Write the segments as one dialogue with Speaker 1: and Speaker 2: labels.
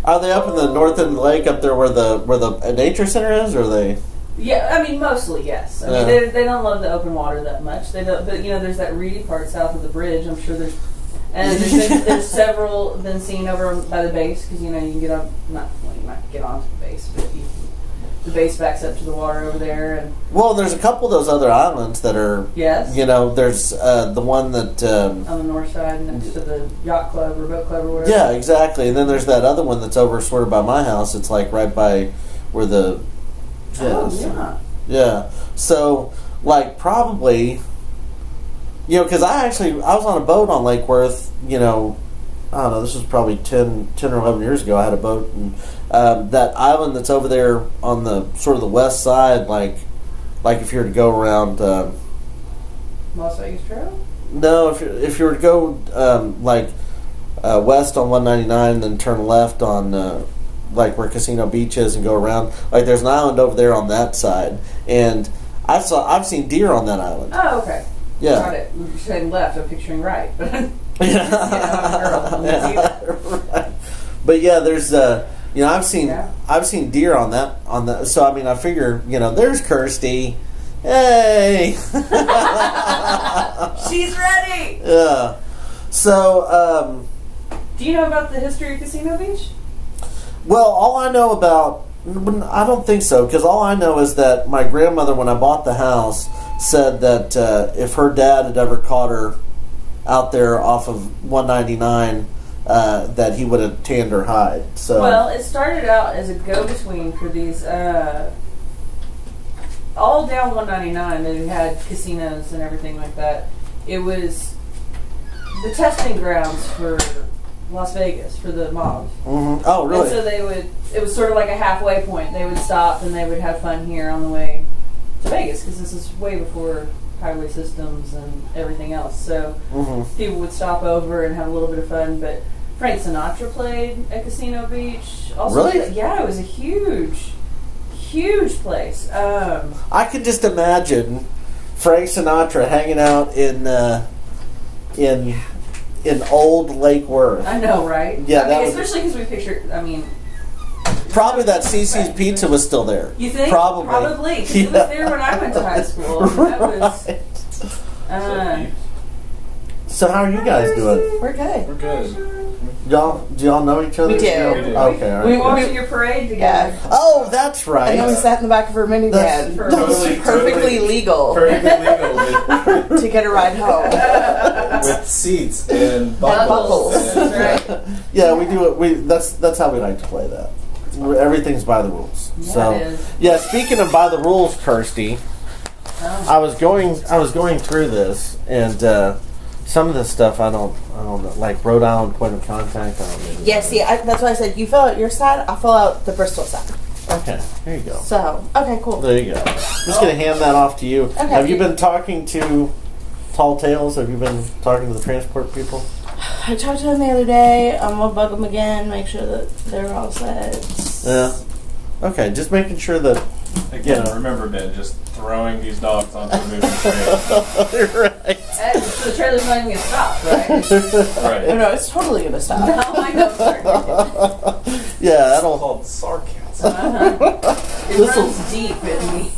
Speaker 1: Are they up in the north end of the lake, up there where the nature center is, or are they?
Speaker 2: Yeah, I mean mostly yes. I mean they don't love the open water that much. They don't, but there's that reedy part south of the bridge. I'm sure there's there's several been seen over by the base because you can get on. You might get onto the base, but the base backs up to the water over there. And
Speaker 1: there's a couple of those other islands that are.
Speaker 2: Yes.
Speaker 1: There's the one that
Speaker 2: on the north side next to the yacht club or boat club or whatever.
Speaker 1: Yeah, exactly. And then there's that other one that's over sort of by my house. It's like right by where the.
Speaker 2: Yes. Oh yeah.
Speaker 1: Yeah. So probably. Because I was on a boat on Lake Worth, I don't know, this was probably 10 or 11 years ago. I had a boat, and that island that's over there on the sort of the west side, like if you were to go around...
Speaker 2: Las Vegas Trail?
Speaker 1: No, if you were to go west on 199 and then turn left on where Casino Beach is and go around, there's an island over there on that side. And I've seen deer on that island.
Speaker 2: Oh, okay.
Speaker 1: Yeah.
Speaker 2: Got it. You're saying left, I'm picturing right.
Speaker 1: Right. But there's I've seen deer on that. So I mean, I figure there's Kirsty. Hey.
Speaker 2: She's ready.
Speaker 1: Yeah. So
Speaker 2: do you know about the history of Casino Beach?
Speaker 1: Well, all I know about I don't think so, because all I know is that my grandmother, when I bought the house, said that if her dad had ever caught her out there off of 199, that he would have tanned her hide. So
Speaker 2: it started out as a go-between for these all down 199 that had casinos and everything like that. It was the testing grounds for Las Vegas for the mobs.
Speaker 1: Mm-hmm. Oh, really?
Speaker 2: And so it was sort of like a halfway point. They would stop and they would have fun here on the way to Vegas, because this is way before highway systems and everything else. So people would stop over and have a little bit of fun. But Frank Sinatra played at Casino Beach. Also,
Speaker 1: really?
Speaker 2: Yeah, it was a huge place.
Speaker 1: I could just imagine Frank Sinatra hanging out in old Lake Worth.
Speaker 2: I know, right?
Speaker 1: Yeah,
Speaker 2: especially because we picture.
Speaker 1: Probably that CC's Pizza was still there.
Speaker 2: You think?
Speaker 1: Probably.
Speaker 2: Probably. Because it was there when I went to high school. That was,
Speaker 1: so how are you guys doing?
Speaker 3: We're good.
Speaker 4: We're good.
Speaker 1: Do y'all know each other?
Speaker 3: We do.
Speaker 1: Okay, all right.
Speaker 2: We walked to your parade together.
Speaker 3: Yeah.
Speaker 1: Oh, that's right.
Speaker 3: And then we sat in the back of her minivan. Perfectly legal.
Speaker 4: Perfectly legal.
Speaker 3: To get a ride home.
Speaker 4: With seats and
Speaker 3: buckles.
Speaker 2: Right.
Speaker 1: Yeah, we do it. That's how we like to play that. Everything's by the rules.
Speaker 2: Yeah,
Speaker 1: so
Speaker 2: it is.
Speaker 1: yeah, speaking of by the rules, Kirsty, I was going through this, and some of this stuff I don't know, like Rhode Island point of contact. I don't know.
Speaker 3: Yeah, see, that's why I said you fill out your side, I'll fill out the Bristol side.
Speaker 1: Okay, there you go.
Speaker 3: So, okay, cool.
Speaker 1: There you go. Just gonna hand that off to you.
Speaker 3: Okay.
Speaker 1: Have you been talking to Tall Tales? Have you been talking to the transport people?
Speaker 3: I talked to them the other day. I'm gonna bug them again, make sure that they're all set.
Speaker 1: Yeah. Okay, just making sure that.
Speaker 4: Again, remember, Ben, just throwing these dogs onto the moving trail.
Speaker 1: Right.
Speaker 2: So the trailer's not even going to stop, right?
Speaker 4: Right.
Speaker 3: Oh, no, it's totally gonna stop.
Speaker 2: No, I know, sir.
Speaker 1: Yeah,
Speaker 4: It's
Speaker 1: that'll.
Speaker 4: called sarcasm.
Speaker 2: It runs deep in me.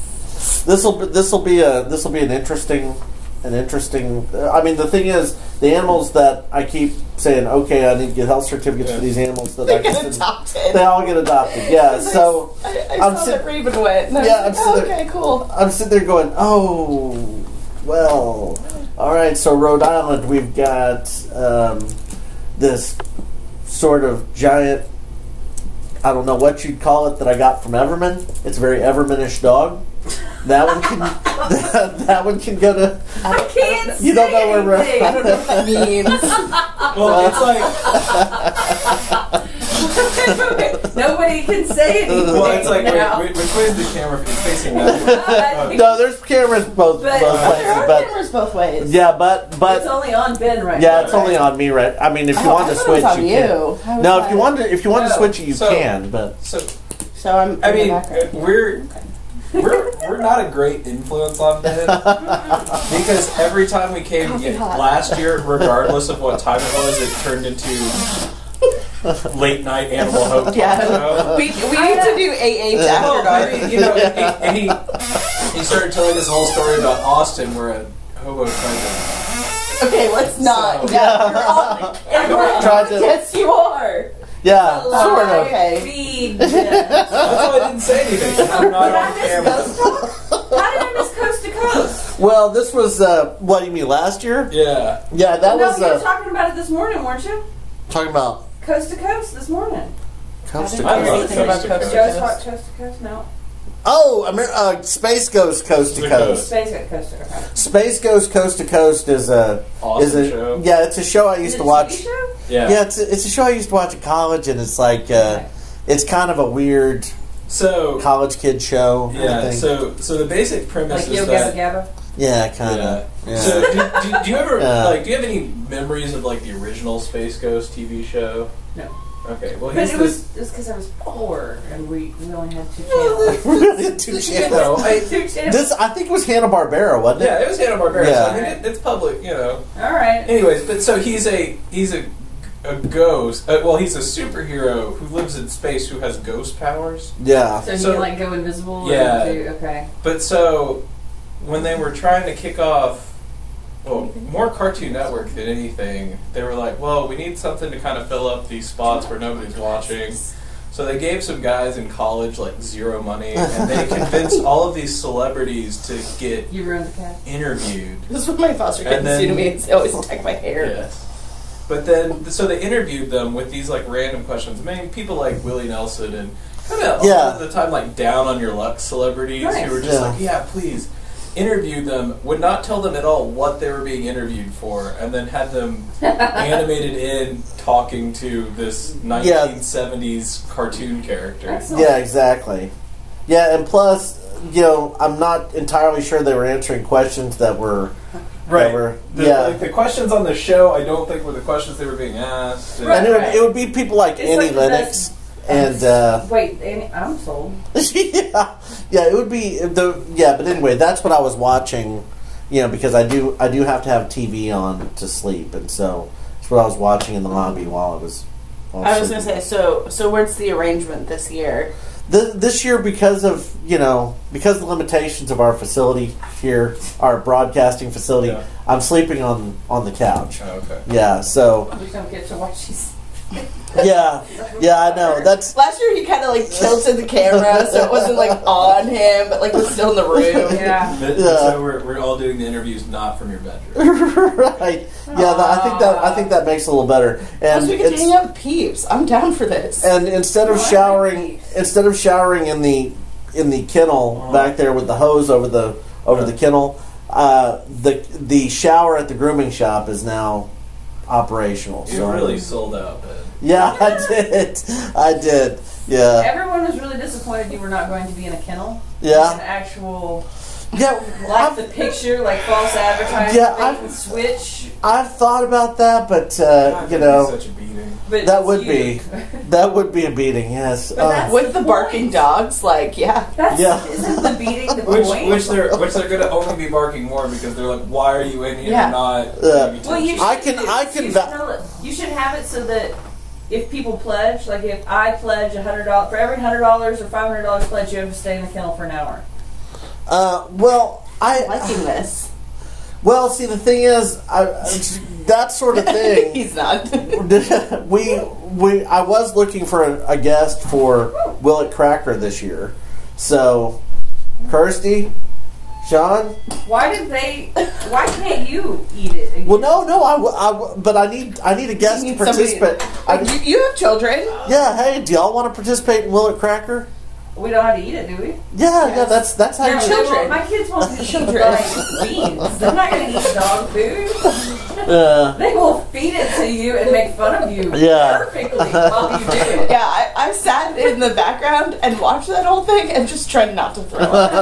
Speaker 1: This'll be an interesting. I mean, the thing is, the animals that I keep saying, okay, I need to get health certificates for these animals that
Speaker 3: They get adopted.
Speaker 1: They all get adopted. Yeah. So
Speaker 3: I saw that Raven went. And
Speaker 1: Yeah, I'm
Speaker 3: oh,
Speaker 1: sitting
Speaker 3: okay, cool.
Speaker 1: I'm sitting there going, oh, well, all right. So Rhode Island, we've got this sort of giant. I don't know what you'd call it that I got from Everman. It's a very Evermanish dog. That one can. that one can go to.
Speaker 2: I can't.
Speaker 1: You don't know where we're.
Speaker 3: I don't know what that means.
Speaker 4: Well, it's like
Speaker 2: Nobody can say anything.
Speaker 4: well, it's like
Speaker 2: now.
Speaker 4: which way is the camera facing that?
Speaker 1: No, there's cameras both
Speaker 2: But-
Speaker 1: places,
Speaker 3: There are
Speaker 1: but
Speaker 3: cameras both ways.
Speaker 1: yeah, but
Speaker 2: It's only on Ben right now.
Speaker 1: yeah, it's only on me, right? I mean, if you want to switch,
Speaker 3: on
Speaker 1: you
Speaker 3: you.
Speaker 1: can. No, if you want to
Speaker 2: No.
Speaker 1: switch it, you
Speaker 4: So-
Speaker 1: can. But
Speaker 4: So
Speaker 3: So I'm.
Speaker 4: I mean,
Speaker 3: back right here.
Speaker 4: we're not a great influence on Ben because every time we came
Speaker 3: Coffee hot.
Speaker 4: last year, regardless of what time it was, it turned into late night Animal Hope.
Speaker 3: Yeah. We need to do AH after dark.
Speaker 4: You know, and he started telling this whole story about Austin, where a hobo tried to.
Speaker 3: Okay, let's not.
Speaker 1: So-
Speaker 3: Yeah, you're on the camera.
Speaker 1: Tried to-
Speaker 3: Yes, you are.
Speaker 1: Yeah, sort of.
Speaker 3: Okay.
Speaker 2: Feed.
Speaker 4: That's why I didn't say anything. I'm not on camera.
Speaker 2: How did I miss Coast to Coast?
Speaker 1: Well, this was, what do you mean, last year?
Speaker 4: Yeah.
Speaker 1: Yeah, that
Speaker 2: No,
Speaker 1: was,
Speaker 2: you were talking about it this morning, weren't you?
Speaker 1: talking about
Speaker 2: Coast to Coast this morning.
Speaker 1: Coast to
Speaker 4: I
Speaker 1: Coast.
Speaker 4: love
Speaker 3: Anything about
Speaker 4: Coast to
Speaker 3: Coast
Speaker 4: Coast.
Speaker 3: to
Speaker 2: Joe's
Speaker 3: Coast?
Speaker 2: Coast to Coast? No.
Speaker 1: Oh, Space Goes Coast to Coast.
Speaker 2: Space got Coast to Coast.
Speaker 1: Space Goes Coast to Coast is a
Speaker 4: Awesome show.
Speaker 1: Yeah, it's a show I
Speaker 2: Is
Speaker 1: used
Speaker 2: it
Speaker 1: to
Speaker 2: a
Speaker 1: watch.
Speaker 2: TV show?
Speaker 4: Yeah.
Speaker 1: Yeah, it's a show I used to watch at college, and it's like it's kind of a weird
Speaker 4: So
Speaker 1: college kid show. I
Speaker 4: yeah.
Speaker 1: think.
Speaker 4: So the basic premise
Speaker 2: Like
Speaker 4: is
Speaker 2: Yo
Speaker 4: that.
Speaker 2: Gabba Gabba?
Speaker 1: Yeah, kind
Speaker 4: Yeah.
Speaker 1: of. Yeah.
Speaker 4: So do you ever
Speaker 1: Yeah.
Speaker 4: do you have any memories of like the original Space Ghost TV show?
Speaker 2: No.
Speaker 4: Okay. Well,
Speaker 2: But
Speaker 4: he's
Speaker 2: it
Speaker 4: this.
Speaker 2: was because I was poor and we only had 2 channels.
Speaker 1: Two
Speaker 4: You
Speaker 1: channels.
Speaker 4: know,
Speaker 2: 2 channels.
Speaker 1: This I think was Hanna Barbera, wasn't it?
Speaker 4: yeah, it was Hanna Barbera.
Speaker 1: Yeah.
Speaker 4: So, I mean, it's public, you know.
Speaker 2: All right.
Speaker 4: Anyways, but so he's a ghost. Well, he's a superhero who lives in space who has ghost powers.
Speaker 1: Yeah.
Speaker 2: So he
Speaker 4: So-
Speaker 2: can like go invisible?
Speaker 4: Yeah.
Speaker 2: Or do, okay.
Speaker 4: But so when they were trying to kick off, well, more Cartoon Network than anything, they were like, well, we need something to kind of fill up these spots where nobody's watching. So they gave some guys in college like zero money, and they convinced all of these celebrities to get
Speaker 2: You ruined the cat.
Speaker 4: interviewed.
Speaker 3: This is what my foster kids
Speaker 4: And then-
Speaker 3: do to me. They always attack my hair.
Speaker 4: Yes. But then, so they interviewed them with these like random questions. I mean, people like Willie Nelson and kind of
Speaker 1: Yeah.
Speaker 4: all of the time like down on your luck celebrities
Speaker 2: Nice.
Speaker 4: who were just
Speaker 1: Yeah.
Speaker 4: like, yeah, please. Interviewed them, would not tell them at all what they were being interviewed for, and then had them animated in talking to this 1970s cartoon character.
Speaker 2: Excellent.
Speaker 1: Yeah, exactly. Yeah, and plus, I'm not entirely sure they were answering questions that were
Speaker 4: Right.
Speaker 1: that were-
Speaker 4: The,
Speaker 1: yeah.
Speaker 4: like, the questions on the show, I don't think were the questions they were being asked. And-
Speaker 2: Right.
Speaker 1: and it would be people like
Speaker 2: It's
Speaker 1: Annie
Speaker 2: like the
Speaker 1: Lennox
Speaker 2: best-
Speaker 1: and
Speaker 2: Wait, Annie, I'm sold.
Speaker 1: yeah, it would be but anyway, that's what I was watching, because I do have to have TV on to sleep, and so that's what I was watching in the lobby while I was
Speaker 3: I was going to say, so where's the arrangement this year?
Speaker 1: This year, because of because of the limitations of our facility here, our broadcasting facility,
Speaker 4: Yeah.
Speaker 1: I'm sleeping on the couch.
Speaker 4: Oh, okay.
Speaker 1: Yeah, so
Speaker 2: We don't get to watch these.
Speaker 1: yeah, I know that's
Speaker 3: Last year he kind of like tilted the camera so it wasn't like on him, but like was still in the room.
Speaker 2: Yeah.
Speaker 4: So we're all doing the interviews not from your bedroom.
Speaker 1: right. Yeah, I think that makes it a little better. And
Speaker 3: Plus we can hang out with peeps. I'm down for this.
Speaker 1: and instead of showering in the kennel back there with the hose over the kennel, the shower at the grooming shop is now operational.
Speaker 4: You
Speaker 1: So
Speaker 4: really sold out, man.
Speaker 1: yeah, I did. Yeah,
Speaker 2: Everyone was really disappointed you were not going to be in a kennel.
Speaker 1: Yeah.
Speaker 2: An actual,
Speaker 1: yeah.
Speaker 2: like the picture, like false advertising.
Speaker 1: Yeah,
Speaker 2: they
Speaker 1: I've-
Speaker 2: can switch.
Speaker 1: I've thought about that, but
Speaker 4: God, that'd be such a beating.
Speaker 2: But
Speaker 1: that
Speaker 2: it's
Speaker 1: would
Speaker 2: you.
Speaker 1: be that would be a beating. Yes.
Speaker 2: But that's
Speaker 3: With the barking dogs, like, yeah.
Speaker 2: That's,
Speaker 1: Yeah.
Speaker 2: Isn't the beating the
Speaker 4: Which
Speaker 2: point?
Speaker 4: they're going to only be barking more because they're like, why are you in here?
Speaker 3: Yeah.
Speaker 4: Not.
Speaker 1: Well,
Speaker 2: you should
Speaker 1: I can
Speaker 2: you should tell it. You should have it so that if people pledge, like if I pledge $100 for every $100 or $500 pledge, you have to stay in the kennel for an hour.
Speaker 1: Well,
Speaker 3: Liking this.
Speaker 1: Well, see, the thing is, that sort of thing.
Speaker 3: He's not.
Speaker 1: I was looking for a guest for Will It Cracker this year. So, Kirsty, Sean.
Speaker 2: Why can't you eat it again?
Speaker 1: Well, no, but I need a guest to
Speaker 3: need somebody-
Speaker 1: participate.
Speaker 3: You have children.
Speaker 1: Yeah, hey, do y'all want to participate in Will It Cracker?
Speaker 2: We don't have to eat it, do we?
Speaker 1: Yeah,
Speaker 3: Yes.
Speaker 1: that's how
Speaker 2: No,
Speaker 1: you.
Speaker 2: they
Speaker 3: children.
Speaker 2: won't- My kids won't eat
Speaker 3: Children.
Speaker 2: like beans. They're not going to eat dog food.
Speaker 1: Uh,
Speaker 2: They will feed it to you and make fun of you
Speaker 1: Yeah.
Speaker 2: perfectly while you do it.
Speaker 3: Yeah, I sat in the background and watched that whole thing and just tried not to throw up.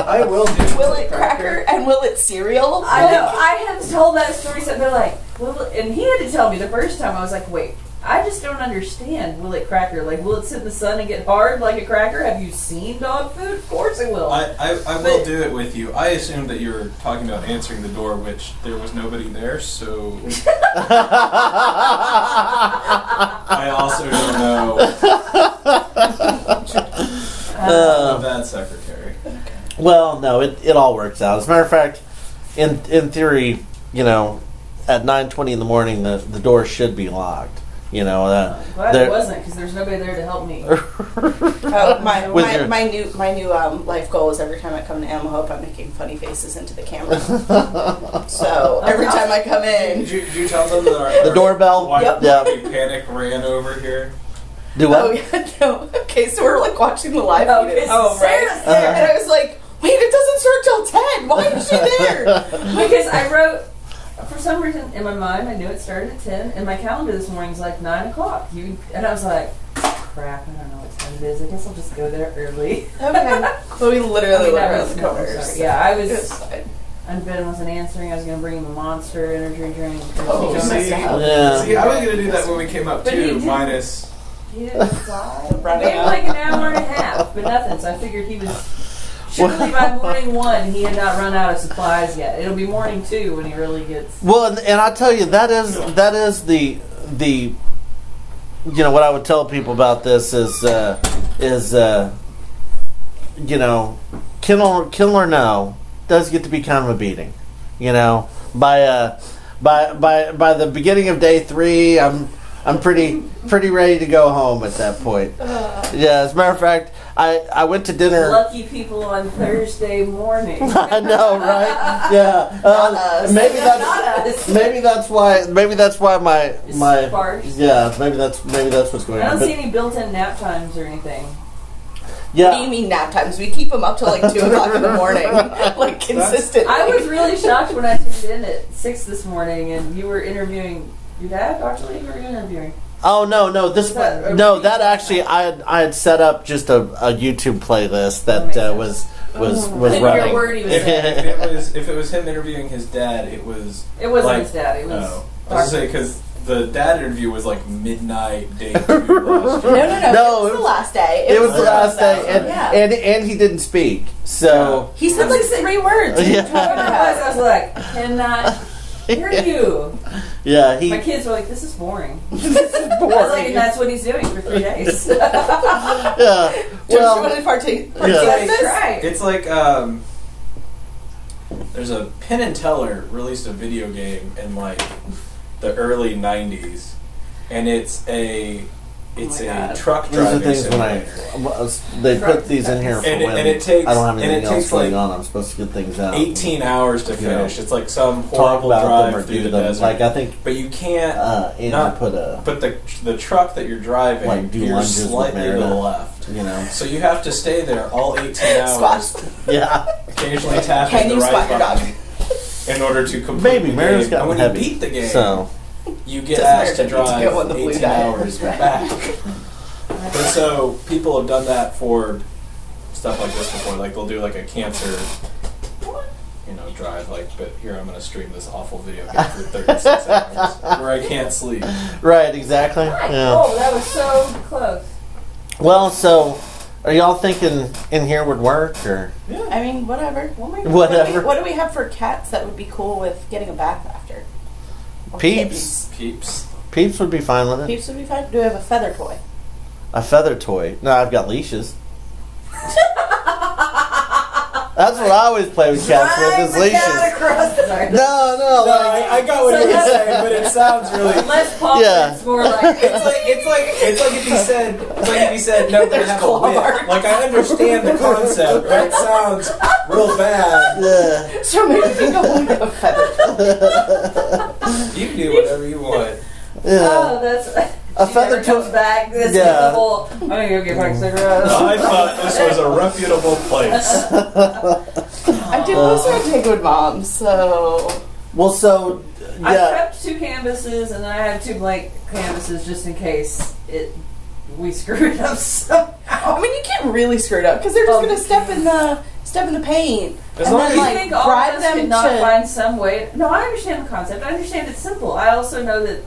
Speaker 4: I will do.
Speaker 3: Will it cracker and will it cereal?
Speaker 2: I know. I have told that story, so they're like, well, and he had to tell me the first time. I was like, wait, I just don't understand. Will it cracker? Like, will it sit in the sun and get hard like a cracker? Have you seen dog food? Of course it will.
Speaker 4: I will do it with you. I assumed that you were talking about answering the door, which there was nobody there, so... I also don't know. I'm a bad secretary.
Speaker 1: Well, no, it all works out. As a matter of fact, in theory, you know, at 9:20 in the morning, the door should be locked. You know,
Speaker 2: glad it wasn't, because there's nobody there to help me.
Speaker 3: My new life goal is every time I come to Animal Hope, I'm making funny faces into the camera. So every time I come in,
Speaker 4: Did you tell them that
Speaker 1: the doorbell?
Speaker 4: Yep.
Speaker 1: Yep.
Speaker 4: Panic ran over here?
Speaker 1: Do what?
Speaker 3: oh yeah, no. Okay, so we're like watching the live feed.
Speaker 2: Oh,
Speaker 3: right. And I was like, wait, it doesn't start till 10. Why is she there?
Speaker 2: Because I wrote, for some reason in my mind, I knew it started at 10, and my calendar this morning's like 9 o'clock. And I was like, crap, I don't know what time it is. I guess I'll just go there early.
Speaker 3: Okay. So we literally live
Speaker 2: that
Speaker 3: around
Speaker 2: was
Speaker 3: the
Speaker 2: no,
Speaker 3: corner.
Speaker 2: sorry. Yeah, I
Speaker 3: It
Speaker 2: was.
Speaker 3: was fine.
Speaker 2: And Ben wasn't answering. I was going to bring him a Monster energy drink.
Speaker 3: Oh,
Speaker 4: see,
Speaker 1: Yeah.
Speaker 4: see, I was going to do that when we came up
Speaker 2: But he
Speaker 4: too,
Speaker 2: didn't.
Speaker 4: minus...
Speaker 2: He didn't fly.
Speaker 3: Running
Speaker 2: Maybe
Speaker 3: out.
Speaker 2: like an hour and a half, but nothing. So I figured he was. Surely by morning 1, he had not run out of supplies yet. It'll be morning 2 when he really gets.
Speaker 1: Well, and I tell you, that is the you know, what I would tell people about this is you know, kill or no, does get to be kind of a beating. You know, by the beginning of day 3, I'm pretty ready to go home at that point. Yeah, as a matter of fact, I went to dinner.
Speaker 2: Lucky people on Thursday morning.
Speaker 1: I know, right? Yeah. Maybe
Speaker 2: Not
Speaker 1: that's
Speaker 2: us.
Speaker 1: maybe that's why my
Speaker 2: Sparse.
Speaker 1: yeah, maybe that's what's going
Speaker 2: I
Speaker 1: on.
Speaker 2: don't
Speaker 1: But,
Speaker 2: see any built-in nap times or anything.
Speaker 1: yeah.
Speaker 3: What do you mean nap times? We keep them up till like 2 o'clock in the morning, like consistently.
Speaker 2: I was really shocked when I tuned in at 6 this morning and you were interviewing your dad, Dr. Lee, who were you interviewing?
Speaker 1: Oh no! That actually I had set up just a YouTube playlist that was
Speaker 2: Your
Speaker 1: running.
Speaker 2: word he was saying.
Speaker 4: if it was him interviewing his dad, it was...
Speaker 2: It wasn't
Speaker 4: like,
Speaker 2: his dad, it was...
Speaker 4: Oh. I was going to say, because the dad interview was like midnight, day 2 last year.
Speaker 3: No, it was the last day.
Speaker 1: It was the last day,
Speaker 3: Yeah.
Speaker 1: and he didn't speak. So
Speaker 3: He said like 3 words.
Speaker 1: Yeah.
Speaker 2: I was like, cannot hear you.
Speaker 1: yeah,
Speaker 2: My kids were like, this is boring.
Speaker 1: This is
Speaker 2: I was like,
Speaker 1: boring.
Speaker 2: and that's what he's doing for 3 days.
Speaker 1: Yeah.
Speaker 3: Don't you
Speaker 1: Well,
Speaker 3: want to partake
Speaker 1: Yeah.
Speaker 3: in
Speaker 2: That's
Speaker 3: this?
Speaker 2: right.
Speaker 4: It's like, there's a Penn and Teller released a video game in like the early 90s, and it's a
Speaker 2: God.
Speaker 4: truck
Speaker 1: these are
Speaker 4: driving
Speaker 1: things when
Speaker 4: simulator.
Speaker 1: they put these in here for
Speaker 4: And it-
Speaker 1: when
Speaker 4: and it takes-
Speaker 1: I don't have
Speaker 4: and
Speaker 1: anything
Speaker 4: it
Speaker 1: else
Speaker 4: takes,
Speaker 1: going
Speaker 4: like,
Speaker 1: on. I'm supposed to get things out.
Speaker 4: 18 hours to
Speaker 1: You
Speaker 4: finish.
Speaker 1: know,
Speaker 4: It's like some
Speaker 1: talk
Speaker 4: horrible
Speaker 1: about them or
Speaker 4: drive through
Speaker 1: do
Speaker 4: the
Speaker 1: them.
Speaker 4: desert.
Speaker 1: Like I think
Speaker 4: But you can't
Speaker 1: Andrew
Speaker 4: not
Speaker 1: put a
Speaker 4: But the truck that you're driving,
Speaker 1: Like, do
Speaker 4: you're
Speaker 1: lunges with
Speaker 4: slightly to the
Speaker 1: Meredith.
Speaker 4: left.
Speaker 1: you know
Speaker 4: So you have to stay there all 18 hours,
Speaker 3: Squash.
Speaker 1: yeah.
Speaker 4: occasionally tapping
Speaker 3: Can
Speaker 4: the
Speaker 3: you
Speaker 4: right
Speaker 3: squat your dog?
Speaker 4: button in order to complete
Speaker 1: Maybe
Speaker 4: the
Speaker 1: Meredith's
Speaker 4: game. And
Speaker 1: gotten
Speaker 4: when
Speaker 1: heavy.
Speaker 4: you beat the game,
Speaker 1: So
Speaker 4: you get
Speaker 3: Does
Speaker 4: asked to
Speaker 3: Meredith need to
Speaker 4: drive
Speaker 3: go on the blue
Speaker 4: 18
Speaker 3: diet?
Speaker 4: hours back. And so people have done that for stuff like this before. Like they'll do like a cancer, drive. Like, but here I'm going to stream this awful video game for 36 hours where I can't sleep.
Speaker 1: Right, exactly. Yeah.
Speaker 2: Oh, that was so close.
Speaker 1: Well, so are y'all thinking in here would work or
Speaker 3: I mean, whatever.
Speaker 1: whatever?
Speaker 3: What do we have for cats that would be cool with getting a bath after? Or
Speaker 1: Peeps.
Speaker 4: Peeps.
Speaker 1: Peeps would be fine with it.
Speaker 3: Peeps would be fine. Do we have a feather toy?
Speaker 1: A feather toy. No, I've got leashes. That's what I always play with cats with is leashes.
Speaker 2: Sorry.
Speaker 1: No,
Speaker 4: No, I got what you were saying, but it sounds really.
Speaker 2: Less pop.
Speaker 1: Yeah.
Speaker 2: It's more like.
Speaker 4: It's like if you said no, they have a
Speaker 3: claw
Speaker 4: whip.
Speaker 3: marks.
Speaker 4: Like I understand the concept, but it sounds real bad.
Speaker 1: Yeah.
Speaker 3: So maybe we go with a feather toy.
Speaker 4: You can do whatever you want.
Speaker 1: Yeah.
Speaker 2: Oh, that's.
Speaker 1: A feather
Speaker 2: comes
Speaker 1: toy.
Speaker 2: back. This is
Speaker 1: Yeah.
Speaker 2: the whole. I'm gonna go get my cigarettes.
Speaker 4: I thought this was a reputable place.
Speaker 3: I did most of take with mom, so
Speaker 1: Well, so
Speaker 2: I
Speaker 1: yeah.
Speaker 2: kept 2 canvases, and then I had 2 blank canvases just in case we screwed up somehow.
Speaker 3: I mean you can't really screw it up because they're just
Speaker 2: Oh,
Speaker 3: gonna step in the paint
Speaker 4: As
Speaker 3: and
Speaker 4: long
Speaker 3: then
Speaker 4: as-
Speaker 2: I
Speaker 3: like
Speaker 2: think all
Speaker 3: bribe
Speaker 2: of us
Speaker 3: them
Speaker 2: could not
Speaker 3: to.
Speaker 2: find some way. No, I understand the concept. I understand it's simple. I also know that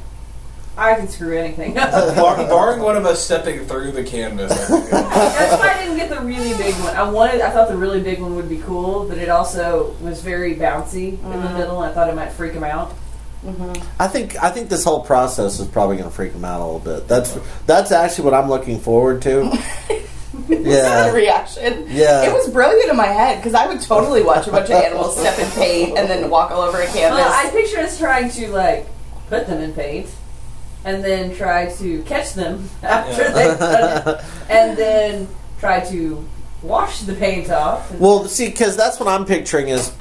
Speaker 2: I can screw anything up.
Speaker 4: Barring one of us stepping through the canvas.
Speaker 2: That's why I didn't get the really big one. I thought the really big one would be cool, but it also was very bouncy in the middle, and I thought it might freak him out.
Speaker 1: I think this whole process is probably going to freak him out a little bit. That's actually what I'm looking forward to.
Speaker 3: Yeah, reaction.
Speaker 1: Yeah,
Speaker 3: it was brilliant in my head because I would totally watch a bunch of animals step in paint and then walk all over a canvas.
Speaker 2: Well, I picture us trying to like put them in paint and then try to catch them after they've done it, and then try to wash the paint off.
Speaker 1: Well, see, because that's what I'm picturing is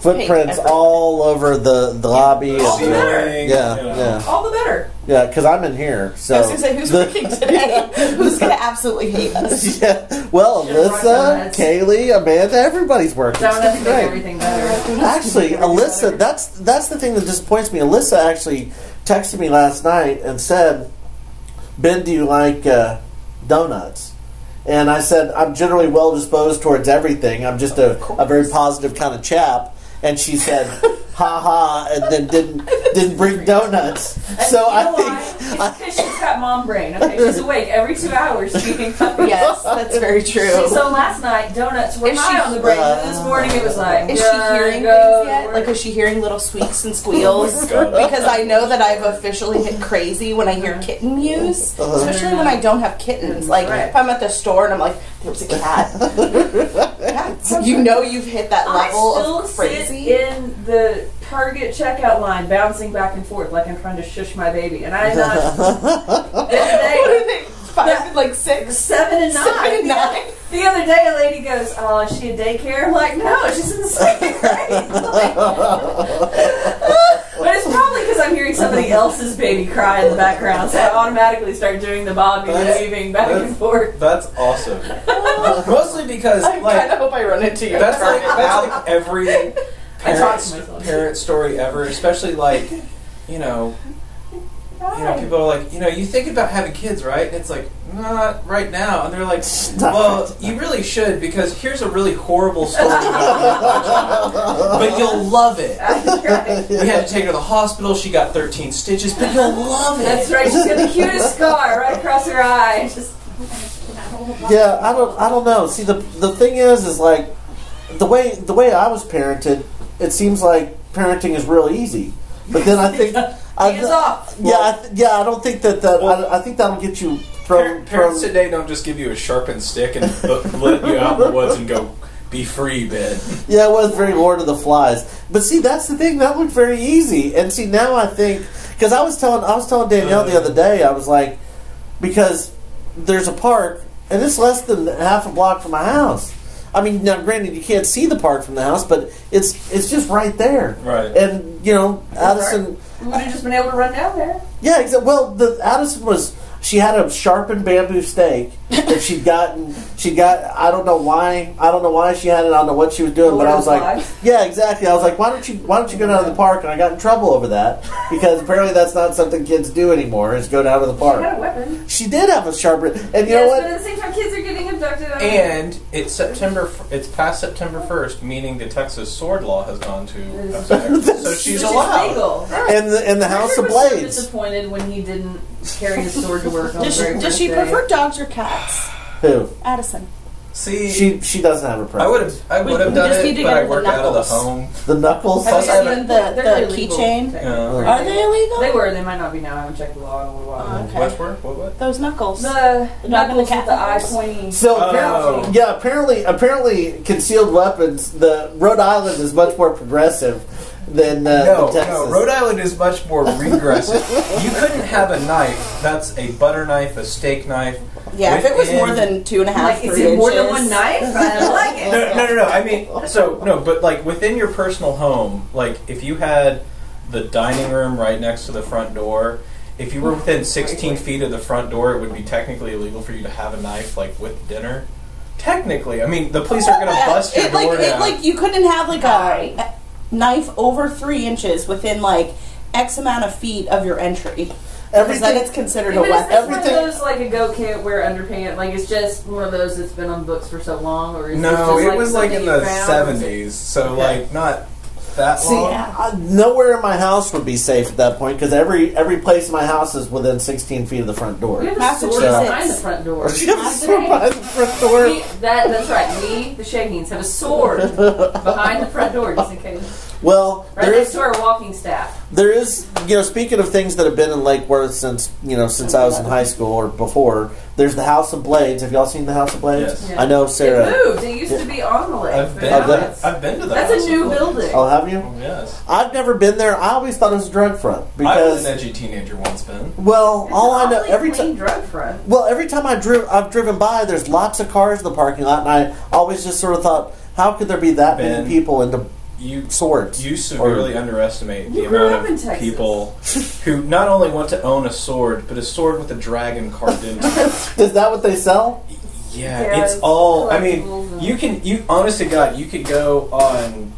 Speaker 1: footprints all over the lobby.
Speaker 2: All the better.
Speaker 1: Yeah.
Speaker 2: All the better.
Speaker 1: Yeah, because I'm in here. So
Speaker 3: I was going to say, who's working today? Who's going to absolutely hate us?
Speaker 1: Yeah. Well, Alyssa, Kaylee, Amanda, everybody's working.
Speaker 2: Donuts make everything better.
Speaker 1: Actually, Alyssa, that's the thing that disappoints me. Alyssa actually texted me last night and said, Ben, do you like donuts? And I said, I'm generally well disposed towards everything. I'm just a very positive kind of chap. And she said, ha ha, and then didn't bring donuts. So I think
Speaker 2: because she's got mom brain. Okay, she's awake every 2 hours eating puppies.
Speaker 3: Yes, that's very true.
Speaker 2: So last night donuts were high on the brain. And this morning it was like,
Speaker 3: is she hearing things yet? Like, is she hearing little squeaks and squeals? Because I know that I've officially hit crazy when I hear kitten mews, especially when I don't have kittens. Like if I'm at the store and I'm like, there's a cat. You know you've hit that level of crazy.
Speaker 2: In the Target checkout line, bouncing back and forth like I'm trying to shush my baby, and I'm not.
Speaker 3: What are they? 5 and like 6,
Speaker 2: 7 and 9.
Speaker 3: 7 and 9.
Speaker 2: The other day, a lady goes, "Oh, is she at daycare?" I'm like, "No, she's in the 2nd grade." But it's probably because I'm hearing somebody else's baby cry in the background, so I automatically start doing the bobbing and weaving back and forth.
Speaker 4: That's awesome. Mostly because
Speaker 3: I kind of hope I run into you.
Speaker 4: That's like every parent story ever, especially like, you know, people are like, you think about having kids, right? And it's like, not right now. And they're like, well, you really should, because here's a really horrible story about you, but you'll love it. We had to take her to the hospital. She got 13 stitches, but you'll love it.
Speaker 2: That's right. She's got the cutest scar right across her eye.
Speaker 1: Yeah, I don't know. See, the thing is like the way I was parented, it seems like parenting is real easy. But then I think
Speaker 2: hands off.
Speaker 1: I don't think that I think that'll get you
Speaker 4: parents today don't just give you a sharpened stick and let you out in the woods and go, be free, Ben.
Speaker 1: Yeah, it was very Lord of the Flies. But see, that's the thing, that looked very easy. And see, now I think, because I was telling Danielle the other day, I was like, because there's a park and it's less than half a block from my house. I mean, now granted, you can't see the park from the house, but it's just right there.
Speaker 4: Right.
Speaker 1: And Addison,
Speaker 2: we would have just been able to run down there.
Speaker 1: Yeah, exactly. Well, Addison she had a sharpened bamboo stake that she'd got. I don't know why she had it. I don't know what she was doing, but I was like, yeah, exactly. I was like, why don't you go down to the park? And I got in trouble over that because apparently that's not something kids do anymore. Is go down to the park.
Speaker 2: She had a weapon.
Speaker 1: She did have a sharpened, and you know what?
Speaker 2: But at the same time, kids are getting abducted.
Speaker 4: And it's past September 1st, meaning the Texas sword law has gone to effect. So she's allowed.
Speaker 1: And the House of Blades.
Speaker 2: So disappointed when he didn't carry his sword to work on
Speaker 3: Does she prefer dogs or cats?
Speaker 1: Who?
Speaker 3: Addison.
Speaker 4: See,
Speaker 1: she doesn't have a preference.
Speaker 4: I would have done it, but I work out of the home.
Speaker 1: The knuckles.
Speaker 3: Have you seen the keychain? Are they illegal?
Speaker 2: They were. They might not be now. I haven't checked the law in a little while.
Speaker 4: Okay. What?
Speaker 3: Those knuckles.
Speaker 2: The
Speaker 3: knuckles
Speaker 2: with the eye pointy.
Speaker 1: So apparently concealed weapons. The Rhode Island is much more progressive than Texas.
Speaker 4: No, Rhode Island is much more regressive. You couldn't have a knife. That's a butter knife, a steak knife.
Speaker 3: Yeah, if it was more than 2.5, 3 inches.
Speaker 2: Is it more than one knife? I like it.
Speaker 4: No. I mean, but like within your personal home, like if you had the dining room right next to the front door, if you were within 16 feet of the front door, it would be technically illegal for you to have a knife, like with dinner. Technically, I mean, the police are going to bust your door down.
Speaker 3: Like you couldn't have like a knife over 3 inches within like X amount of feet of your entry. Because then it's considered a weapon.
Speaker 2: Is one of those like a go can't wear underpants? Like it's just one of those that's been on books for so long, or is
Speaker 4: no?
Speaker 2: It
Speaker 4: was like in the 70s, so like not. that long.
Speaker 1: Nowhere in my house would be safe at that point because every place in my house is within 16 feet of the front door.
Speaker 2: We have a sword behind the front door.
Speaker 1: You have a sword behind the front door?
Speaker 2: That's right. We, the Shaheen's, have a sword behind the front door just in case.
Speaker 1: Well,
Speaker 2: right next to our walking staff.
Speaker 1: There is, speaking of things that have been in Lake Worth since I was in high school or before, there's the House of Blades. Have y'all seen the House of Blades?
Speaker 4: Yes.
Speaker 2: Yeah.
Speaker 1: I know Sarah.
Speaker 2: It moved. It used to be on the lake.
Speaker 4: I've been to that.
Speaker 2: That's a new building.
Speaker 1: Oh, have you?
Speaker 4: Yes.
Speaker 1: I've never been there. I always thought it was a drug front because
Speaker 4: I was an edgy teenager once, Ben.
Speaker 1: Well, all I know every time
Speaker 2: drug front.
Speaker 1: Well, every time I've driven by, there's lots of cars in the parking lot, and I always just sort of thought, how could there be that many people into swords?
Speaker 4: You severely underestimate the amount of people who not only want to own a sword, but a sword with a dragon carved into it.
Speaker 1: Is that what they sell?
Speaker 4: Yeah, it's all. I mean, you honest to God, you could go on,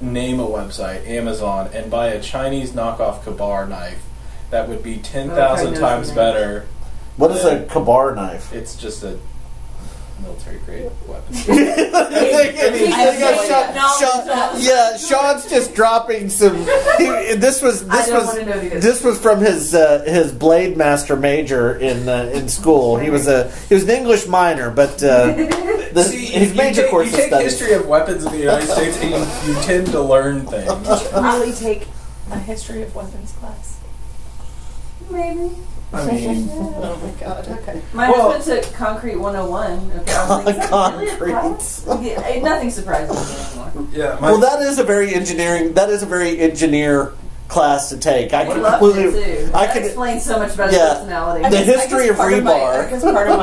Speaker 4: name a website, Amazon, and buy a Chinese knockoff Kabar knife that would be 10,000 times better.
Speaker 1: What is a Kabar knife?
Speaker 4: It's just a military grade weapon.
Speaker 1: Sean's just dropping some. This was from his Blade Master major in school. He was an English minor, but his major course.
Speaker 4: You take history of weapons in the United States, and you tend to learn things.
Speaker 3: You should probably take a history of weapons class.
Speaker 2: Maybe.
Speaker 4: I mean,
Speaker 3: oh my god, okay.
Speaker 2: My husband took Concrete 101. Okay,
Speaker 1: Concrete.
Speaker 2: Really nothing surprises me anymore.
Speaker 4: Yeah.
Speaker 1: Well, that is a very engineer class to take.
Speaker 2: I loved it too. That explains so much about his personality.
Speaker 1: The history of rebar.
Speaker 3: Because part of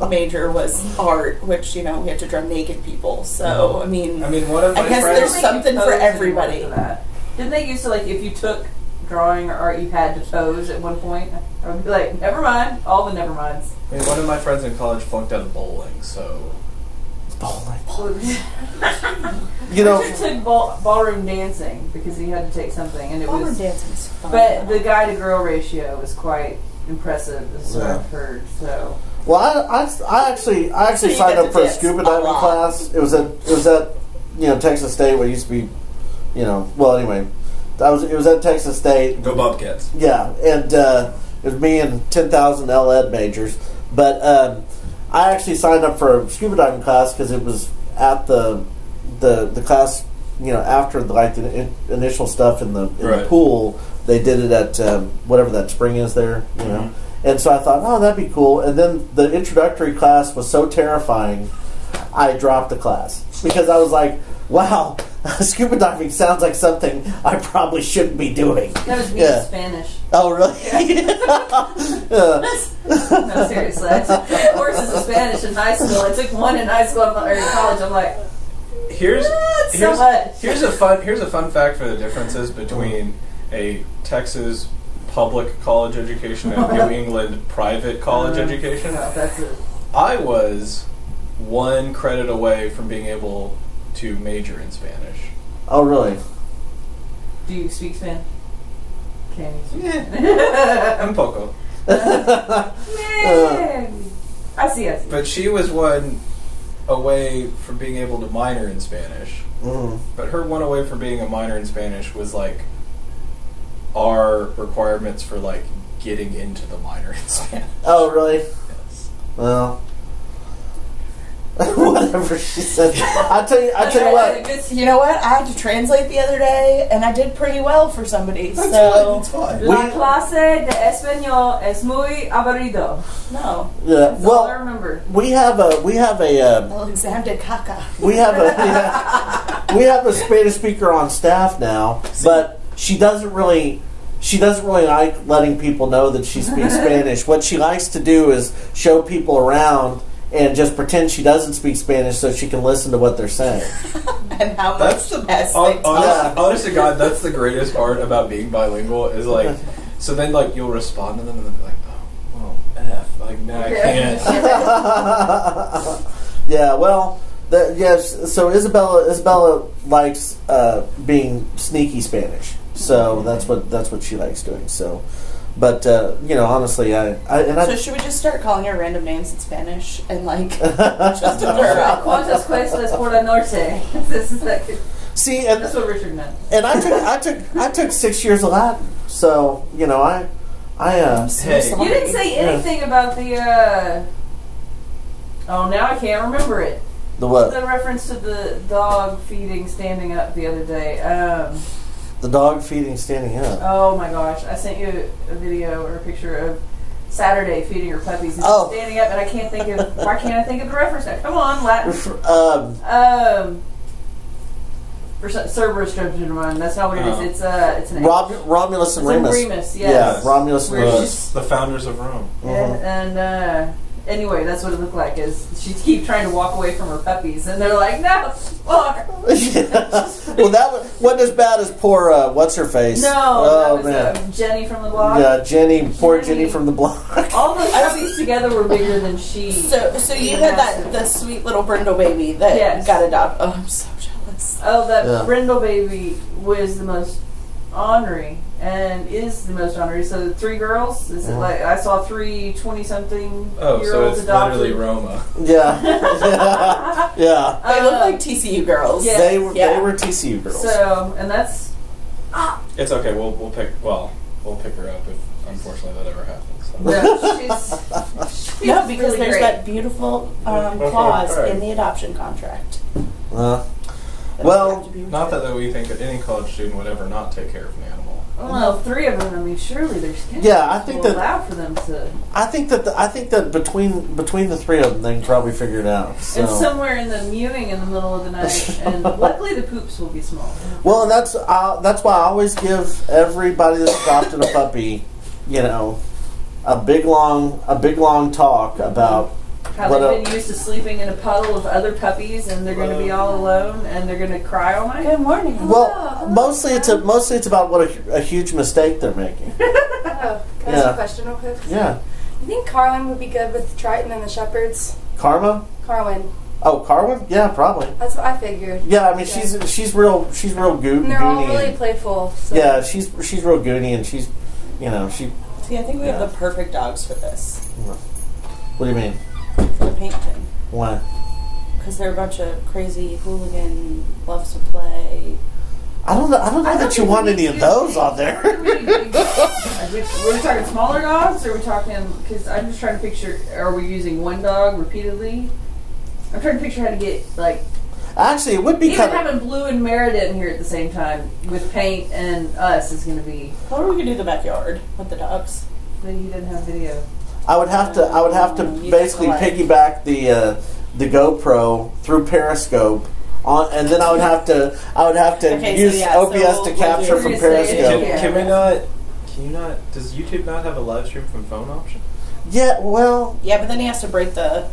Speaker 3: my major was art, which we had to draw naked people. So I mean,
Speaker 4: one of my
Speaker 3: I guess
Speaker 4: friends,
Speaker 3: there's something for everybody.
Speaker 2: Didn't they used to if you took drawing or art, you had to pose at one point? I would be like, never mind, all the never minds.
Speaker 4: I mean, one of my friends in college flunked out of bowling, so.
Speaker 1: Bowling.
Speaker 2: He took ballroom dancing because he had to take something, and it
Speaker 3: ballroom
Speaker 2: was
Speaker 3: dancing's fun.
Speaker 2: But the guy to girl ratio was quite impressive, as I've heard. So.
Speaker 1: Well, I actually signed up for a scuba diving class. It was at Texas State, where it used to be, well, anyway. It was at Texas State.
Speaker 4: Go Bobcats.
Speaker 1: Yeah, and it was me and 10,000 L.Ed. majors. But I actually signed up for a scuba diving class because it was at the class, after the initial stuff in the pool. They did it at whatever that spring is there,
Speaker 4: Mm-hmm.
Speaker 1: And so I thought, oh, that'd be cool. And then the introductory class was so terrifying, I dropped the class because I was like, wow. Scuba diving sounds like something I probably shouldn't be doing.
Speaker 2: That was me in Spanish.
Speaker 1: Oh, really?
Speaker 2: No, seriously. I took courses of Spanish in high school. I took one in high school or in college. I'm like,
Speaker 4: here's
Speaker 2: so much.
Speaker 4: Here's a fun fact for the differences between a Texas public college education and New England private college education.
Speaker 2: No, that's it.
Speaker 4: I was 1 credit away from being able to major in Spanish.
Speaker 1: Oh, really?
Speaker 2: Do you speak Spanish? Can you speak?
Speaker 4: Yeah. Un poco.
Speaker 2: I see.
Speaker 4: But she was 1 away from being able to minor in Spanish.
Speaker 1: Mm-hmm.
Speaker 4: But her 1 away from being a minor in Spanish was our requirements for getting into the minor in Spanish.
Speaker 1: Oh, really?
Speaker 4: Yes.
Speaker 1: Well, whatever she said. I tell you what.
Speaker 3: You know what? I had to translate the other day, and I did pretty well for somebody.
Speaker 4: That's fine.
Speaker 2: La clase de español es muy aburrido.
Speaker 3: No.
Speaker 1: Yeah.
Speaker 2: That's
Speaker 1: well,
Speaker 2: all I remember.
Speaker 1: We have a
Speaker 3: Alexander Caca.
Speaker 1: we have a Spanish speaker on staff now, but she doesn't really like letting people know that she speaks Spanish. What she likes to do is show people around and just pretend she doesn't speak Spanish so she can listen to what they're saying.
Speaker 3: And how much
Speaker 4: honest to God, that's the greatest part about being bilingual is so then you'll respond to them and they'll be like, oh, F. No, I can't.
Speaker 1: Yeah, well, so Isabella likes being sneaky Spanish. So that's what she likes doing. So, but honestly,
Speaker 3: So should we just start calling her random names in Spanish and just to her out?
Speaker 2: ¿Cuántas cuestas por la norte? This is
Speaker 1: See, and
Speaker 2: that's what Richard meant.
Speaker 1: And I took 6 years of Latin, so you know I
Speaker 4: Hey.
Speaker 2: You didn't say anything about the. Oh, now I can't remember it.
Speaker 1: The what?
Speaker 2: The reference to the dog feeding standing up the other day.
Speaker 1: The dog feeding standing up.
Speaker 2: Oh my gosh! I sent you a video or a picture of Saturday feeding her puppies and she's standing up, and I can't think of why can't I think of the reference now? Come on, Latin. Cerberus jumped into mind. That's not what it is. It's an
Speaker 1: Romulus and Remus.
Speaker 2: Remus, yes.
Speaker 1: Yeah, Romulus and
Speaker 4: Remus, the founders of Rome.
Speaker 2: And anyway, that's what it looked like. Is she keep trying to walk away from her puppies, and they're like, "No, fuck."
Speaker 1: Well, that wasn't as bad as poor what's her face.
Speaker 2: No, that was Jenny from the block.
Speaker 1: Yeah, poor Jenny from the block.
Speaker 2: All those puppies together were bigger than she.
Speaker 3: So you had the sweet little brindle baby that got adopted. Oh, I'm so jealous.
Speaker 2: Oh, that brindle baby was the most ornery. And is the most ornery. So the 3 girls. Is it like I saw 3 20-something year olds adopted?
Speaker 4: Literally Roma.
Speaker 1: Yeah, yeah.
Speaker 3: They look like TCU girls.
Speaker 1: Yeah. They were TCU girls.
Speaker 2: So and that's.
Speaker 4: It's okay. We'll pick her up if unfortunately that ever happens. So.
Speaker 2: Yeah, she's
Speaker 3: no, because
Speaker 2: really
Speaker 3: there's
Speaker 2: great.
Speaker 3: that beautiful clause in the adoption contract.
Speaker 1: Well,
Speaker 4: not that we think that any college student would ever not take care of an animal.
Speaker 2: Well, 3 of them. I mean, surely there's
Speaker 1: I think that
Speaker 2: allow for them to.
Speaker 1: I think that between the 3 of them, they can probably figure it out. So.
Speaker 2: And somewhere in the mewing in the middle of the night, and luckily the poops will be small.
Speaker 1: Well, and that's why I always give everybody that's adopted a puppy, you know, a big long talk about.
Speaker 2: How they've been used to sleeping in a puddle of other puppies, and they're going to be all alone, and they're going to cry all night.
Speaker 3: Good morning.
Speaker 1: Well, mostly it's about what a huge mistake they're making.
Speaker 5: Can I ask a question real quick?
Speaker 1: Yeah.
Speaker 5: You think Carlin would be good with Triton and the Shepherds?
Speaker 1: Karma?
Speaker 5: Carlin.
Speaker 1: Oh, Carwin? Yeah, probably.
Speaker 5: That's what I figured.
Speaker 1: Yeah, I mean she's real goony.
Speaker 5: They're all really playful. So.
Speaker 1: Yeah, she's real goony, and she's she.
Speaker 3: See, I think we have the perfect dogs for this.
Speaker 1: What do you mean?
Speaker 3: For the paint thing.
Speaker 1: Why?
Speaker 3: Because they're a bunch of crazy hooligan, loves to play.
Speaker 1: I don't know that you want any of those on there.
Speaker 2: Were we talking smaller dogs, or are we talking? Because I'm just trying to picture. Are we using one dog repeatedly? I'm trying to picture how to get like.
Speaker 1: Actually, it would be
Speaker 2: even having Blue and Merida in here at the same time with Paint and us is going to be.
Speaker 3: Or we could do the backyard with the dogs.
Speaker 2: But he didn't have video.
Speaker 1: I would have to basically piggyback the GoPro through Periscope and then I would have to use OBS to capture from Periscope.
Speaker 4: Can you not? Does YouTube not have a live stream from phone option?
Speaker 1: Yeah, well.
Speaker 3: Yeah, but then he has to break the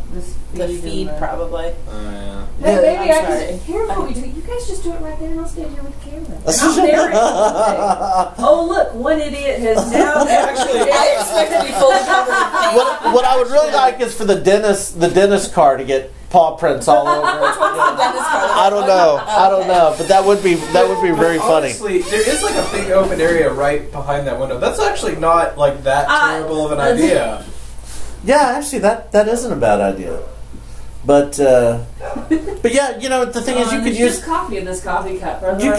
Speaker 3: feed probably.
Speaker 4: Yeah.
Speaker 2: Hey, baby,
Speaker 3: here's
Speaker 2: what we do. You guys just do it right there, and I'll stand here with the camera. And I'll narrate the thing. Oh, look, one idiot has now actually.
Speaker 3: I expect to be fully covered.
Speaker 1: What I would really like is for the dentist car to get paw prints all over it. I don't know, but that would be very funny.
Speaker 4: Honestly, there is like a big open area right behind that window. That's actually not like that terrible of an idea.
Speaker 1: Yeah, actually, that isn't a bad idea. But yeah, the thing is, you could use
Speaker 2: just coffee in this coffee cup.
Speaker 1: You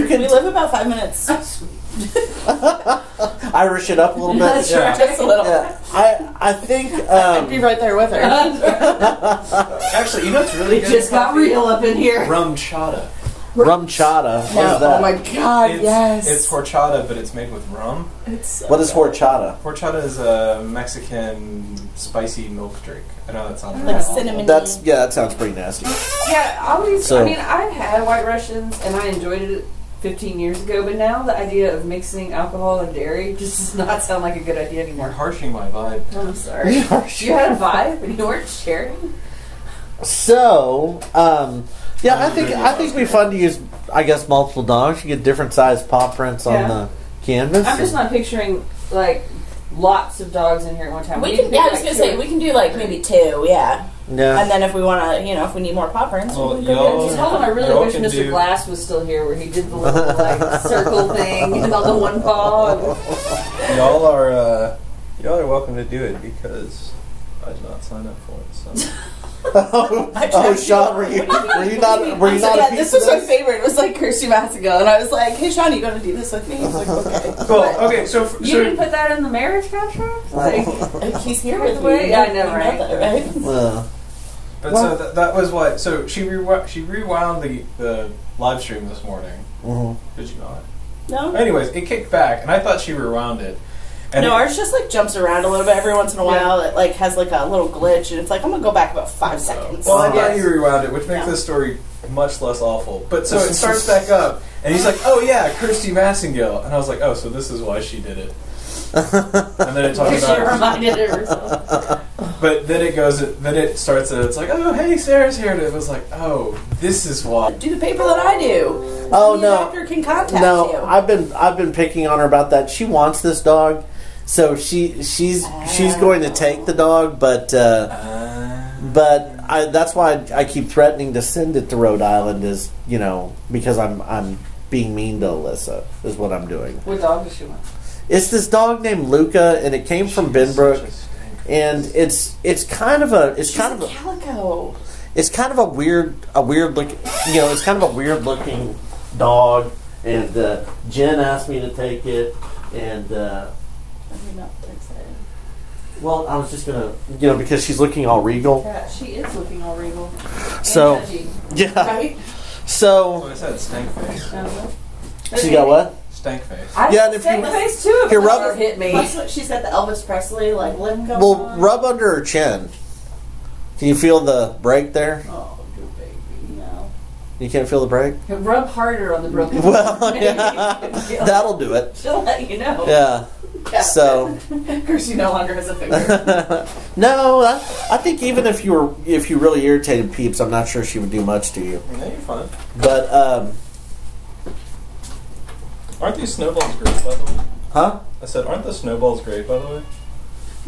Speaker 1: can.
Speaker 3: We live about 5 minutes.
Speaker 1: Irish it up a little bit.
Speaker 2: That's right.
Speaker 3: Just a little.
Speaker 1: Yeah. I think
Speaker 3: I'd be right there with her.
Speaker 4: Actually, you know what's really good?
Speaker 2: Just got real up in here.
Speaker 4: Rum chata.
Speaker 1: Rum chata. What is that?
Speaker 3: Oh my god, yes.
Speaker 4: It's horchata, but it's made with rum.
Speaker 1: What is horchata?
Speaker 4: Horchata is a Mexican spicy milk drink. I know that sounds
Speaker 3: like cinnamon.
Speaker 1: That sounds pretty nasty.
Speaker 2: Yeah, I've had White Russians and I enjoyed it 15 years ago, but now the idea of mixing alcohol and dairy just does not sound like a good idea anymore.
Speaker 4: You're harshing my vibe.
Speaker 2: I'm sorry. You had a vibe and you weren't sharing?
Speaker 1: So, yeah, I think it'd be fun to use, I guess, multiple dogs. You get different sized paw prints on the canvas.
Speaker 2: I'm just not picturing like lots of dogs in here at one time.
Speaker 3: We can do like maybe 2, yeah.
Speaker 1: Yeah.
Speaker 3: And then if we want to, if we need more paw prints, we can go
Speaker 2: just hold on. I really wish Mr. Glass was still here, where he did the little like circle thing and on the one paw.
Speaker 6: Y'all are welcome to do it because
Speaker 4: I did not sign up for it. So.
Speaker 1: Oh, Sean, were you not? Were you not?
Speaker 3: Yeah, this was my favorite. It was like Kirsty Massigo, and I was like, "Hey, Sean, you going to do this with me?" He's like, "Okay."
Speaker 4: Cool. Okay, so
Speaker 2: you didn't put that in the marriage contract? Like,
Speaker 3: he's here with me.
Speaker 2: Yeah, I know, right?
Speaker 3: Right?
Speaker 4: But so that was what. So she rewound the live stream this morning.
Speaker 1: Mm-hmm.
Speaker 4: Did you not?
Speaker 3: No.
Speaker 4: Anyways, it kicked back, and I thought she rewound it. And
Speaker 3: no, ours just like jumps around a little bit every once in a while. It like has like a little glitch, and it's like I'm gonna go back about 5 seconds.
Speaker 4: Well, I thought you rewound it, which makes this story much less awful. But so it starts back up, and he's like, "Oh yeah, Kirsty Massigo," and I was like, "Oh, so this is why she did it." And then it talks about.
Speaker 2: She reminded herself.
Speaker 4: But then it goes. Then it starts. It's like, "Oh, hey, Sarah's here," and it was like, "Oh, this is why."
Speaker 3: Do the paper that I do.
Speaker 1: Oh
Speaker 3: The
Speaker 1: no,
Speaker 3: doctor can contact you.
Speaker 1: I've been picking on her about that. She wants this dog. So she's going to take the dog, but that's why I keep threatening to send it to Rhode Island, is because I'm being mean to Alyssa is what I'm doing.
Speaker 2: What dog does she want?
Speaker 1: It's this dog named Luca, and it came from Benbrook, and it's kind of a
Speaker 3: calico.
Speaker 1: It's kind of a weird looking it's kind of a weird looking dog, and Jen asked me to take it, and. Well, I was just gonna, because she's looking all regal.
Speaker 2: Yeah, she is looking all regal.
Speaker 1: So,
Speaker 2: yeah.
Speaker 3: Right?
Speaker 1: So.
Speaker 4: I said stank face.
Speaker 1: She got what?
Speaker 4: Stank face.
Speaker 1: Yeah, and if
Speaker 2: stank
Speaker 1: you
Speaker 2: face too.
Speaker 1: Here, rub
Speaker 2: hit me.
Speaker 3: Plus, she's got the Elvis Presley lip going on.
Speaker 1: Well, rub under her chin. Can you feel the break there?
Speaker 2: Oh, good baby. No.
Speaker 1: You can't feel the break?
Speaker 2: Rub harder on the broken.
Speaker 1: Well, yeah, that'll do it.
Speaker 2: She'll let you know.
Speaker 1: Yeah. So,
Speaker 3: Kirsty no longer has a finger.
Speaker 1: No, I think even if you really irritated Peeps, I'm not sure she would do much to you.
Speaker 4: Yeah, you're fine.
Speaker 1: But
Speaker 4: aren't these snowballs great, by the way?
Speaker 1: Huh?
Speaker 4: I said, aren't the snowballs great, by the way?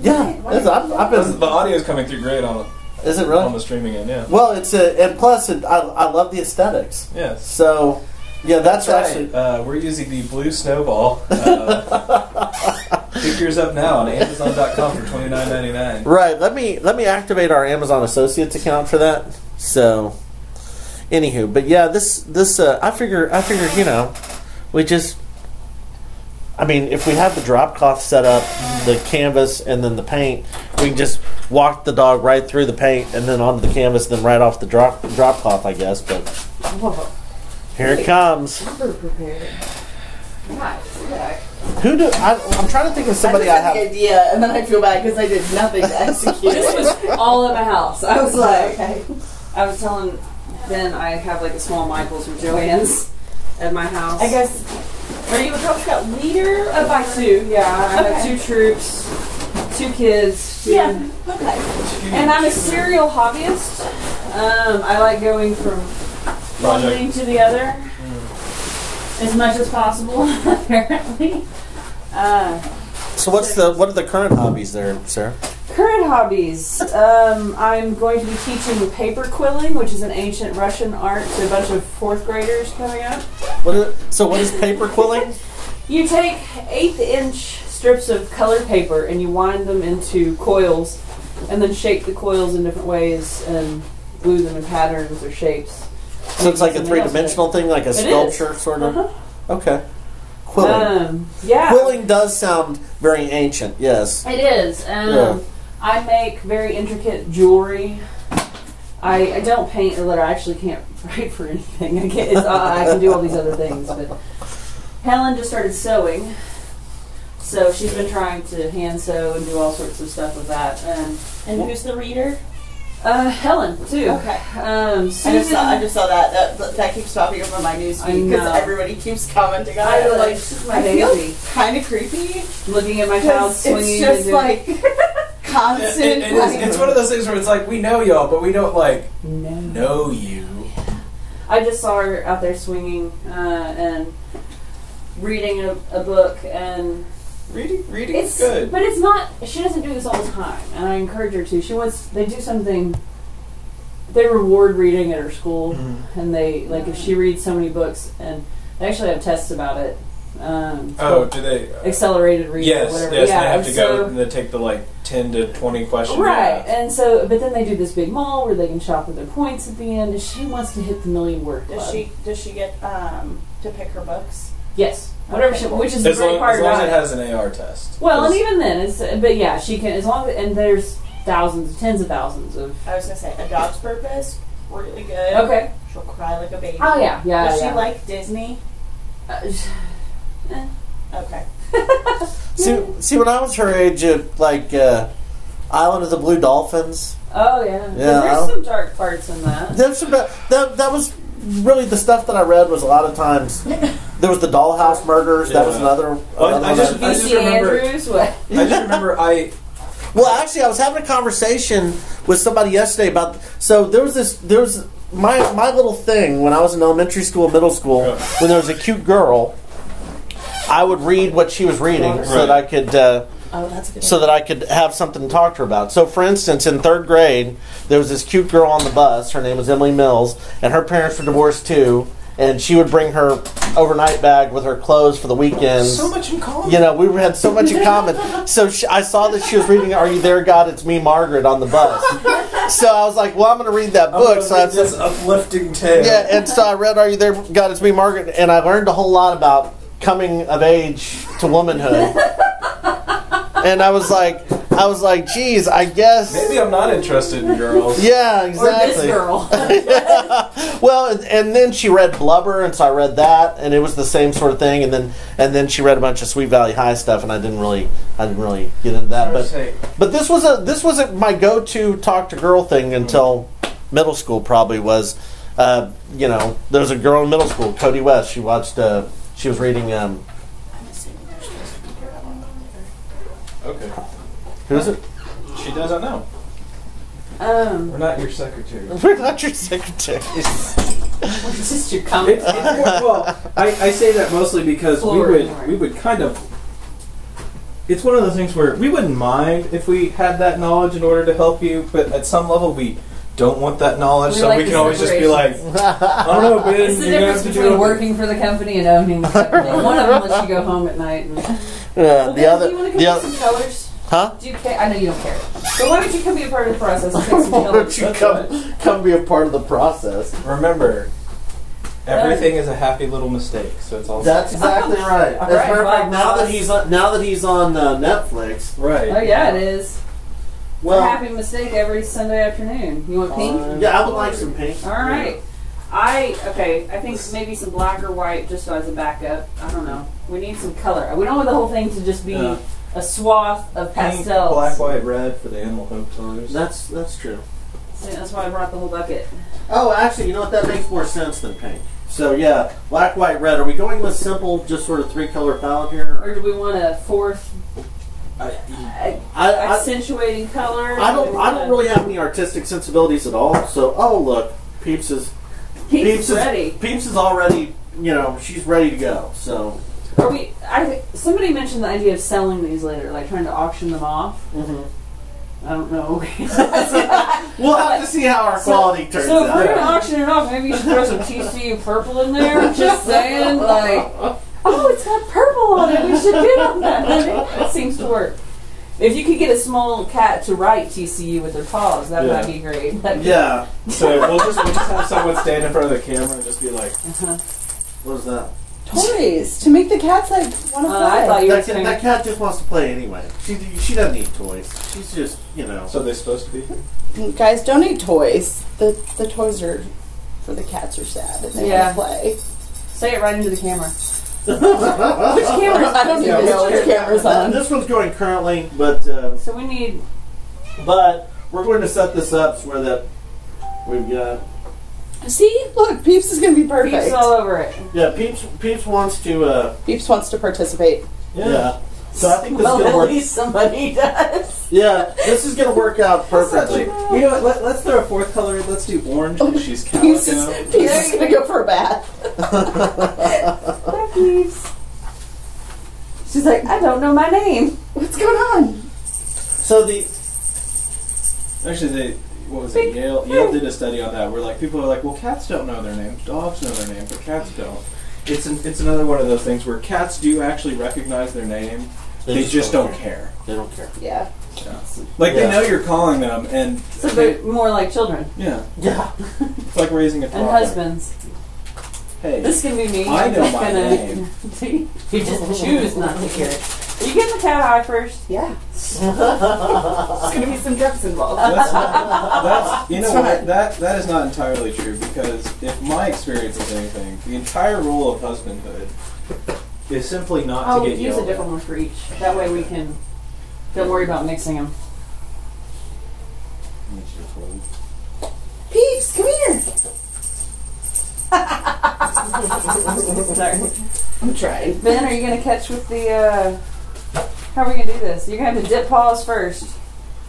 Speaker 1: Yeah, I've been.
Speaker 4: The audio is coming through great on.
Speaker 1: Is it really
Speaker 4: on the streaming end? Yeah.
Speaker 1: Well, it's and plus I love the aesthetics.
Speaker 4: Yes.
Speaker 1: So. Yeah, that's
Speaker 4: right.
Speaker 1: actually.
Speaker 4: We're using the blue snowball. Pick yours up now on Amazon.com for $29.99.
Speaker 1: Right. Let me activate our Amazon Associates account for that. So, anywho, but yeah, this I figure we just. I mean, if we have the drop cloth set up, the canvas, and then the paint, we can just walk the dog right through the paint and then onto the canvas, then right off the drop cloth, I guess. But.
Speaker 2: Whoa.
Speaker 1: Here it comes.
Speaker 2: Super prepared. Nice. Okay.
Speaker 1: I'm trying to think of somebody I have.
Speaker 3: The idea, and then I feel bad because I did nothing to execute.
Speaker 2: This was all at my house. I was like, okay. I was telling Ben I have like a small Michaels or Joann's at my house.
Speaker 3: I guess. Are you a Cub Scout leader?
Speaker 2: By two, yeah. I have 2 troops, 2 kids.
Speaker 3: Yeah. Okay.
Speaker 2: And I'm a serial hobbyist. I like going from one thing to the other as much as possible, apparently.
Speaker 1: So what are the current hobbies there, Sarah?
Speaker 2: Current hobbies. I'm going to be teaching paper quilling, which is an ancient Russian art to a bunch of 4th graders coming up.
Speaker 1: So what is paper quilling?
Speaker 2: You take 1/8 strips of colored paper and you wind them into coils and then shape the coils in different ways and glue them in patterns or shapes.
Speaker 1: So it's like a 3-dimensional thing, like a sculpture, sort of?
Speaker 2: Uh-huh.
Speaker 1: Okay. Quilling.
Speaker 2: Yeah.
Speaker 1: Quilling does sound very ancient, yes.
Speaker 2: It is. I make very intricate jewelry. I don't paint, or I actually can't write for anything. I can do all these other things. But Helen just started sewing. So she's been trying to hand sew and do all sorts of stuff with that.
Speaker 3: And who's the reader?
Speaker 2: Helen too.
Speaker 3: Okay.
Speaker 2: Susan,
Speaker 3: I just saw that keeps popping up on my newsfeed because everybody keeps commenting on it.
Speaker 2: I feel
Speaker 3: kind of creepy
Speaker 2: looking at my child swinging.
Speaker 3: It's just like constant.
Speaker 4: It's one of those things where it's like we know y'all, but we don't know you.
Speaker 2: I just saw her out there swinging and reading a book and.
Speaker 4: Reading is good.
Speaker 2: But it's not, she doesn't do this all the time, and I encourage her to. They do something, they reward reading at her school, and they, if she reads so many books, and they actually have tests about it,
Speaker 4: Do they?
Speaker 2: Accelerated read
Speaker 4: Yes,
Speaker 2: or whatever.
Speaker 4: yes,
Speaker 2: Yeah,
Speaker 4: they have to
Speaker 2: so,
Speaker 4: go and they take the like 10 to 20 questions.
Speaker 2: Right, and so, but then they do this big mall where they can shop with their points at the end, and she wants to hit the million word club.
Speaker 3: Does she get to pick her books?
Speaker 2: Yes, whatever.
Speaker 3: Okay,
Speaker 2: which is the great part
Speaker 4: as long
Speaker 2: about
Speaker 4: as it
Speaker 2: it.
Speaker 4: has an AR test.
Speaker 2: Well, and even then, but yeah, she can, as long as, and there's thousands, tens of thousands of.
Speaker 3: I was gonna say A Dog's Purpose, really good.
Speaker 2: Okay.
Speaker 3: She'll cry like a baby.
Speaker 2: Oh yeah, yeah.
Speaker 3: Does
Speaker 2: yeah.
Speaker 3: she like Disney? Okay.
Speaker 1: See, when I was her age, Island of the Blue Dolphins.
Speaker 2: Oh yeah. There's some dark parts in that.
Speaker 1: There's some that was really the stuff that I read was a lot of times. There was the Dollhouse Murders. That was another.
Speaker 4: I just remember.
Speaker 2: Andrews, what?
Speaker 4: I just remember
Speaker 1: Well, actually, I was having a conversation with somebody yesterday about. So there was my little thing when I was in elementary school, middle school.
Speaker 4: Yeah.
Speaker 1: When there was a cute girl, I would read what she was reading so that I could.
Speaker 3: That's good.
Speaker 1: So that I could have something to talk to her about. So, for instance, in 3rd grade, there was this cute girl on the bus. Her name was Emily Mills, and her parents were divorced too. And she would bring her overnight bag with her clothes for the weekends.
Speaker 4: So much in common.
Speaker 1: You know, we had so much in common. So I saw that she was reading "Are You There, God? It's Me, Margaret" on the bus. So I was like, "Well, I'm going to read that book." So I
Speaker 4: this uplifting tale.
Speaker 1: yeah, and so I read "Are You There, God? It's Me, Margaret," and I learned a whole lot about coming of age to womanhood. And I was like, geez, I guess
Speaker 4: Maybe I'm not interested in girls.
Speaker 1: Yeah, exactly.
Speaker 2: Or this girl.
Speaker 1: Well, and then she read Blubber, and so I read that, and it was the same sort of thing. And then she read a bunch of Sweet Valley High stuff, and I didn't really get into that. But this was my go-to talk to girl thing until middle school. Probably was, there was a girl in middle school, Cody West. She watched. She was reading.
Speaker 4: Okay.
Speaker 1: Who is it?
Speaker 4: She doesn't know. We're not your secretary.
Speaker 1: We're not your secretary.
Speaker 2: It's just your comment.
Speaker 6: Well, I say that mostly because we would kind of. It's one of those things where we wouldn't mind if we had that knowledge in order to help you, but at some level we don't want that knowledge,
Speaker 2: We
Speaker 6: so
Speaker 2: like
Speaker 6: we
Speaker 2: the
Speaker 6: can always just be like, I don't know, Ben,
Speaker 2: It's the
Speaker 6: you're gonna
Speaker 2: difference
Speaker 6: have to
Speaker 2: between
Speaker 6: do
Speaker 2: working for the company and owning the company. One of them lets you go home at night. And, well,
Speaker 1: The
Speaker 2: Ben,
Speaker 1: other.
Speaker 2: do you want to
Speaker 1: The
Speaker 2: come
Speaker 1: other.
Speaker 2: get some colors?
Speaker 1: Huh?
Speaker 2: Do you care? I know you don't care. But why don't you come be a part of the process and take some
Speaker 1: Why
Speaker 2: colors?
Speaker 1: don't you come be a part of the process?
Speaker 4: Remember, everything is a happy little mistake, so it's all.
Speaker 1: That's exactly right.
Speaker 2: All
Speaker 1: As a
Speaker 2: right,
Speaker 1: matter of fact,
Speaker 2: well,
Speaker 1: now that he's on Netflix.
Speaker 6: right.
Speaker 2: Oh yeah, it is.
Speaker 1: Well,
Speaker 2: It's a happy mistake every Sunday afternoon. You want pink?
Speaker 1: yeah, I would like some pink.
Speaker 2: All right. I think maybe some black or white just as a backup. I don't know. We need some color. We don't want the whole thing to just be a swath of
Speaker 6: Pink,
Speaker 2: pastels.
Speaker 6: black, white, red for the animal hope colors.
Speaker 1: That's true.
Speaker 2: So that's why I brought the whole bucket.
Speaker 1: Oh, actually, you know what? That makes more sense than pink. So yeah, black, white, red. Are we going with simple, just sort of 3-color palette here?
Speaker 2: Or do we want a fourth accentuating color?
Speaker 1: I don't really have any artistic sensibilities at all. So look, Peeps is
Speaker 2: ready.
Speaker 1: Peeps is already. She's ready to go. So.
Speaker 2: Are we? Somebody mentioned the idea of selling these later, like trying to auction them off.
Speaker 1: Mm-hmm.
Speaker 2: I don't know.
Speaker 1: We'll have to see how our quality turns
Speaker 2: So if
Speaker 1: out.
Speaker 2: we're gonna auction it off, maybe you should throw some TCU purple in there. Just saying, like, oh, it's got purple on it. We should bid on that. It seems to work. If you could get a small cat to write TCU with their paws, that might be great.
Speaker 1: Yeah.
Speaker 6: So we'll just have someone stand in front of the camera and just be like,
Speaker 1: What is that?
Speaker 3: Toys to make the cats like want to play.
Speaker 2: I thought you were saying
Speaker 1: That cat just wants to play anyway. She doesn't need toys. She's just
Speaker 6: so they're supposed to be?
Speaker 3: Guys, don't eat toys. The toys are for the cats are sad and they want to play.
Speaker 2: Say it right into the camera.
Speaker 3: Which camera? I don't even know which camera's on.
Speaker 1: This one's going currently, but
Speaker 2: So we need.
Speaker 1: but we're going to set this up so that we've got.
Speaker 3: See, look, Peeps is going to be perfect.
Speaker 2: Peeps all over it.
Speaker 1: Yeah, Peeps wants to.
Speaker 3: Peeps wants to participate.
Speaker 1: Yeah. So I think this is
Speaker 2: Well,
Speaker 1: going to
Speaker 2: at
Speaker 1: work.
Speaker 2: least somebody does.
Speaker 1: Yeah, this is going to work out perfectly.
Speaker 6: You know what? Let's throw a fourth color. Let's do orange because she's
Speaker 3: Peeps
Speaker 6: calico.
Speaker 3: is going to go for a bath.
Speaker 2: Hi, Peeps. She's like, I don't know my name.
Speaker 3: What's going on?
Speaker 1: So
Speaker 6: Actually, what was it? Yale did a study on that where like people are like, well, cats don't know their names, dogs know their names, but cats don't. it's another one of those things where cats do actually recognize their name. They just don't care.
Speaker 1: They don't care.
Speaker 3: Yeah.
Speaker 6: Like they know you're calling them, and
Speaker 2: so they're more like children.
Speaker 6: Yeah.
Speaker 1: Yeah.
Speaker 6: It's like raising a toddler.
Speaker 2: And husbands.
Speaker 6: Hey,
Speaker 2: this can be me.
Speaker 6: I know my name.
Speaker 2: You just choose not to hear it. Are you getting the cat high first?
Speaker 3: Yeah. There's gonna be some drugs involved.
Speaker 6: That's you know what? That is not entirely true, because if my experience is anything, the entire rule of husbandhood is simply not to get
Speaker 2: use
Speaker 6: yelled
Speaker 2: a different one for each. That way we can don't worry about mixing them.
Speaker 3: Peeps, come here.
Speaker 2: Sorry.
Speaker 3: I'm trying.
Speaker 2: Ben, are you gonna catch with the? How are we gonna do this? You're gonna have to dip paws first.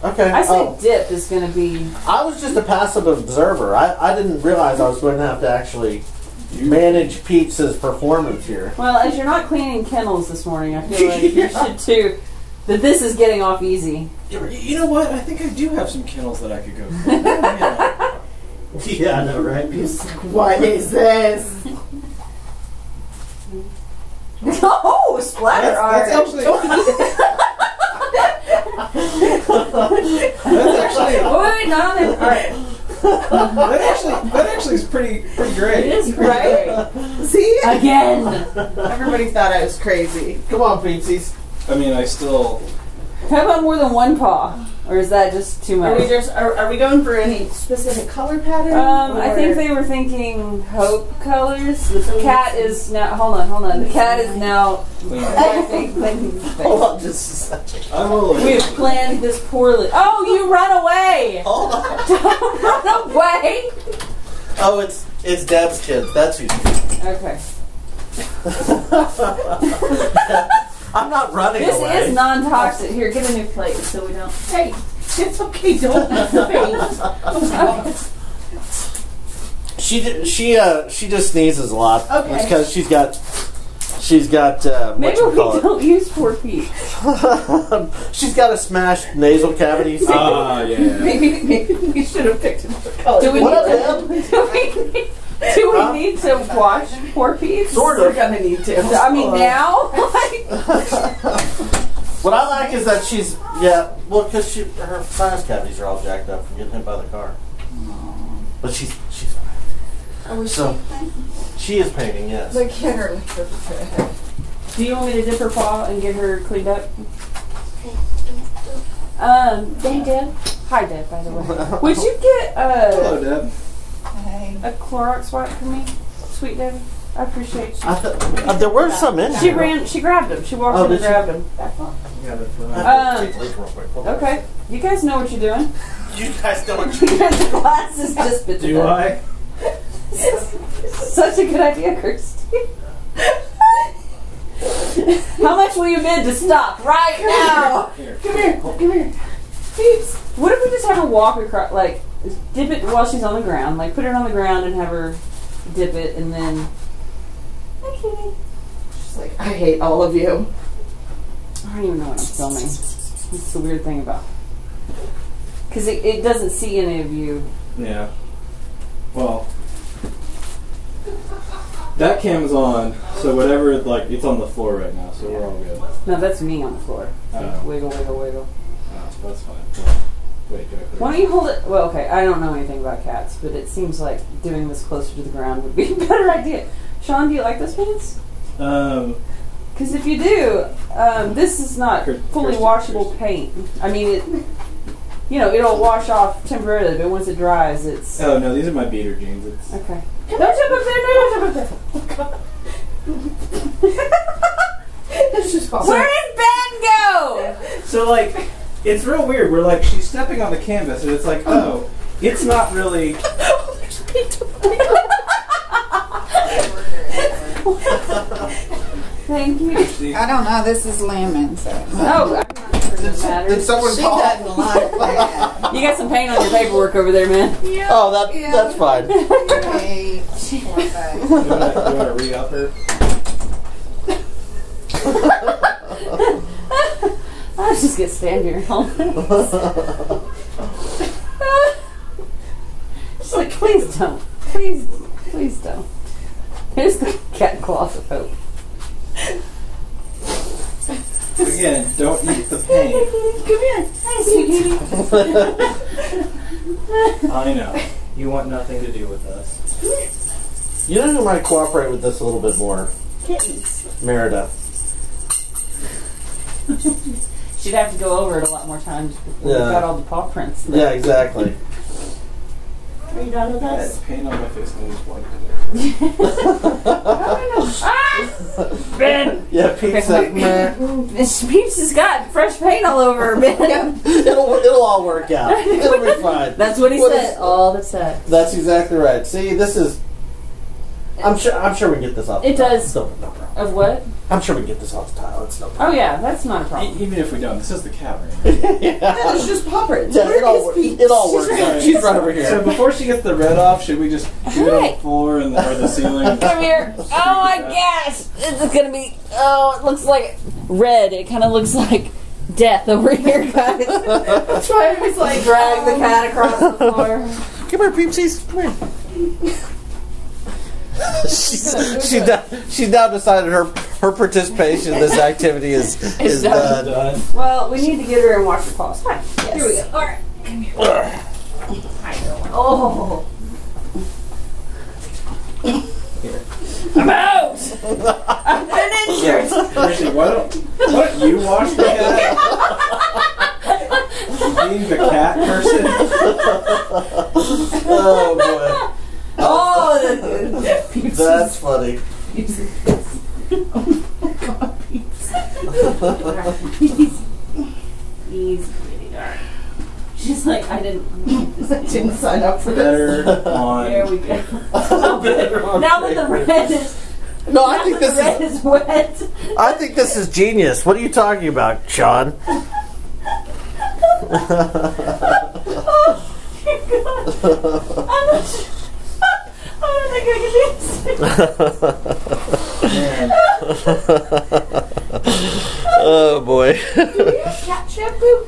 Speaker 1: Okay.
Speaker 2: I say dip is gonna be.
Speaker 1: I was just a passive observer. I didn't realize I was going to have to actually manage Pete's performance here.
Speaker 2: Well, as you're not cleaning kennels this morning, I feel like you should too. That this is getting off easy.
Speaker 6: You know what? I think I do have some kennels that I could go for.
Speaker 1: Yeah, I know, right?
Speaker 3: What is this?
Speaker 2: Oh, splatter art!
Speaker 6: That's actually.
Speaker 2: Wait, not on it. All right.
Speaker 6: That actually is pretty great.
Speaker 2: It is pretty
Speaker 3: Right?
Speaker 2: great.
Speaker 3: See?
Speaker 2: Again.
Speaker 3: Everybody thought I was crazy.
Speaker 1: Come on, Pete's.
Speaker 6: I mean, I still.
Speaker 2: How about more than one paw? Or is that just too much?
Speaker 3: Are we going for any specific color pattern?
Speaker 2: I think they were thinking hope colors. The cat is now. Hold on. The cat is now.
Speaker 1: Hold on just a second.
Speaker 6: I'm rolling.
Speaker 2: We have planned this poorly. Oh, you run away!
Speaker 1: Hold on.
Speaker 2: Don't run away!
Speaker 1: Oh, it's Deb's kid. That's who.
Speaker 2: Okay.
Speaker 1: I'm not running
Speaker 2: This
Speaker 1: away.
Speaker 2: is non-toxic. Here, get a new plate so we don't.
Speaker 3: Hey, it's okay. Don't
Speaker 1: She just sneezes a lot.
Speaker 3: Okay.
Speaker 1: It's because she's got
Speaker 2: Maybe we don't use 4 feet.
Speaker 1: she's got a smashed nasal cavity.
Speaker 6: Yeah.
Speaker 3: Maybe we should have picked another color.
Speaker 2: Do we
Speaker 1: What
Speaker 2: need
Speaker 1: up,
Speaker 2: to? Do we need to wash 4 feet?
Speaker 1: Sort
Speaker 3: We're
Speaker 1: of.
Speaker 3: gonna need to.
Speaker 2: I mean, now.
Speaker 1: What I like is that she's because her sinus cavities are all jacked up from getting hit by the car. But she's fine.
Speaker 3: Oh, is
Speaker 1: So-
Speaker 3: she painting?
Speaker 1: She is painting, yes.
Speaker 3: Look at her. Look at her.
Speaker 2: Do you want me to dip her paw and get her cleaned up? Hey, Deb. Hi, Deb, by the way. Would you get
Speaker 6: Hello, Deb.
Speaker 3: Hey.
Speaker 2: a Clorox wipe for me, sweet Debbie? I appreciate you.
Speaker 1: There were some in
Speaker 2: She
Speaker 1: here.
Speaker 2: she grabbed him. She walked
Speaker 1: Oh,
Speaker 2: in and
Speaker 1: did she?
Speaker 2: grabbed him.
Speaker 1: Take a leak real quick. Hold on.
Speaker 2: Okay, you guys know what you're doing.
Speaker 1: You guys don't.
Speaker 2: The glasses just bit the
Speaker 6: Do
Speaker 2: bed.
Speaker 6: I?
Speaker 2: Such a good idea, Kirsty. How much will you bid to stop right now? Come here. Peeps. What if we just have her walk across, like, dip it while she's on the ground, like, put her on the ground and have her dip it, and then. Hi, kitty.
Speaker 3: She's like, I hate all of you.
Speaker 2: I don't even know what I'm filming. That's the weird thing about. Because it doesn't see any of you.
Speaker 6: Yeah. Well, that cam's on, so whatever, it's on the floor right now, so we're all good.
Speaker 2: No, that's me on the floor.
Speaker 6: Oh.
Speaker 2: Wiggle, wiggle, wiggle.
Speaker 6: Oh, that's fine. Well, wait, do I put it
Speaker 2: Why don't you hold it? Well, okay, I don't know anything about cats, but it seems like doing this closer to the ground would be a better idea. Sean, do you like this pants? Because if you do, this is not fully washable paint. I mean, it'll wash off temporarily, but once it dries, it's...
Speaker 6: Oh, no, these are my beater jeans. It's
Speaker 2: Okay. Don't jump up there! No, don't jump up there!
Speaker 3: It's just
Speaker 2: Where did Ben go?
Speaker 6: So, it's real weird. We're she's stepping on the canvas, and it's like, oh, it's not really...
Speaker 2: Thank you.
Speaker 7: I don't know. This is lemon. So.
Speaker 2: Oh, I'm not sure it matters.
Speaker 1: Did someone
Speaker 7: She
Speaker 1: call?
Speaker 7: doesn't like that.
Speaker 2: You got some paint on your paperwork over there, man.
Speaker 1: Oh, that's fine.
Speaker 7: Hey, poor thing.
Speaker 6: You want to re-up her?
Speaker 2: I'll just get stand here. She's like, please don't. Please don't. Here's the Cat claws of hope.
Speaker 6: Again, don't eat the pain.
Speaker 2: Come here. Hi, sweetie.
Speaker 6: I know. You want nothing to do with us.
Speaker 1: You know who might cooperate with this a little bit more?
Speaker 2: Kittens.
Speaker 1: Merida.
Speaker 2: She'd have to go over it a lot more times before we got all the paw prints.
Speaker 1: Yeah, exactly.
Speaker 2: Are you done with
Speaker 6: I had
Speaker 2: us?
Speaker 6: pain on my face and I just wiped it.
Speaker 2: Ben!
Speaker 1: Yeah, Pete said, meh.
Speaker 2: Miss Peeps has got fresh paint all over her, Ben.
Speaker 1: It'll all work out. It'll be fine.
Speaker 2: That's what he said all the time.
Speaker 1: That's exactly right. See, this is... I'm sure we can get this off.
Speaker 2: It does.
Speaker 1: No problem.
Speaker 2: Of what?
Speaker 1: I'm sure we can get this off the tile. It's no problem.
Speaker 2: Oh yeah, that's not a problem.
Speaker 6: Even if we don't, this is the cat right?
Speaker 3: Yeah, it's just paw prints.
Speaker 1: Yeah, it all works out. She's right over here.
Speaker 6: So before she gets the red off, should we just do it on the floor and or the ceiling?
Speaker 2: Come here. Oh my gosh. This is gonna be, it looks like red. It kind of looks like death over here, guys. That's why I always like drag the cat across the floor.
Speaker 1: Come here, Peepsies. Come here. She's now decided her participation in this activity is done.
Speaker 2: Well, we need to get her and wash her paws. Hi. Yes. Here we go. All right. Come here. Oh.
Speaker 6: Here.
Speaker 2: I'm out. I've been injured.
Speaker 6: Actually, why don't you wash the cat? Being the cat person.
Speaker 1: Oh boy.
Speaker 2: Oh,
Speaker 1: that's funny.
Speaker 2: Oh my God, Easy, pretty dark. She's like, I didn't sign up for this.
Speaker 6: Better on.
Speaker 2: There we go. Now that the red is.
Speaker 1: No, I think this
Speaker 2: red is wet.
Speaker 1: I think this is genius. What are you talking about, Sean?
Speaker 2: Oh, dear God. I don't think I can
Speaker 1: Oh boy.
Speaker 2: do this. Cat shampoo?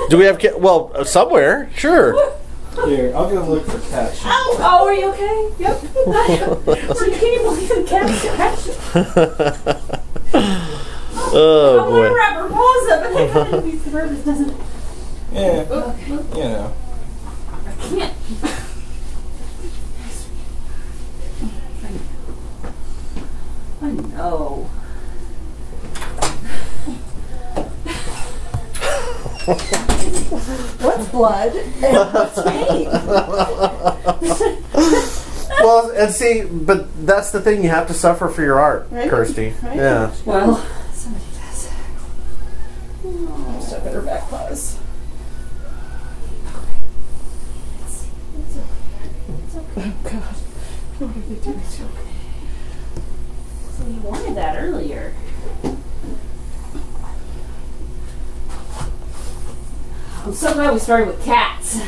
Speaker 1: Do we have cat? Well, somewhere, sure.
Speaker 6: Here, I'll go look for cat shampoo.
Speaker 2: Oh, are you okay? Yep. So can you believe the cat scratched?
Speaker 1: Oh
Speaker 2: I want to
Speaker 1: boy.
Speaker 2: wrap her paws up, but it kind of defeats the purpose, doesn't it?
Speaker 6: Yeah,
Speaker 2: Okay.
Speaker 6: you know.
Speaker 2: I can't. I know.
Speaker 3: What's blood? And what's pain?
Speaker 1: Well, and see, but that's the thing. You have to suffer for your art,
Speaker 3: Right.
Speaker 1: Kirsty.
Speaker 3: Right.
Speaker 1: Yeah.
Speaker 2: Well, somebody does.
Speaker 3: I'm stuck in her back paws.
Speaker 2: It's okay.
Speaker 3: Oh God. What are they doing to me?
Speaker 2: So you wanted that earlier. I'm so glad we started with cats.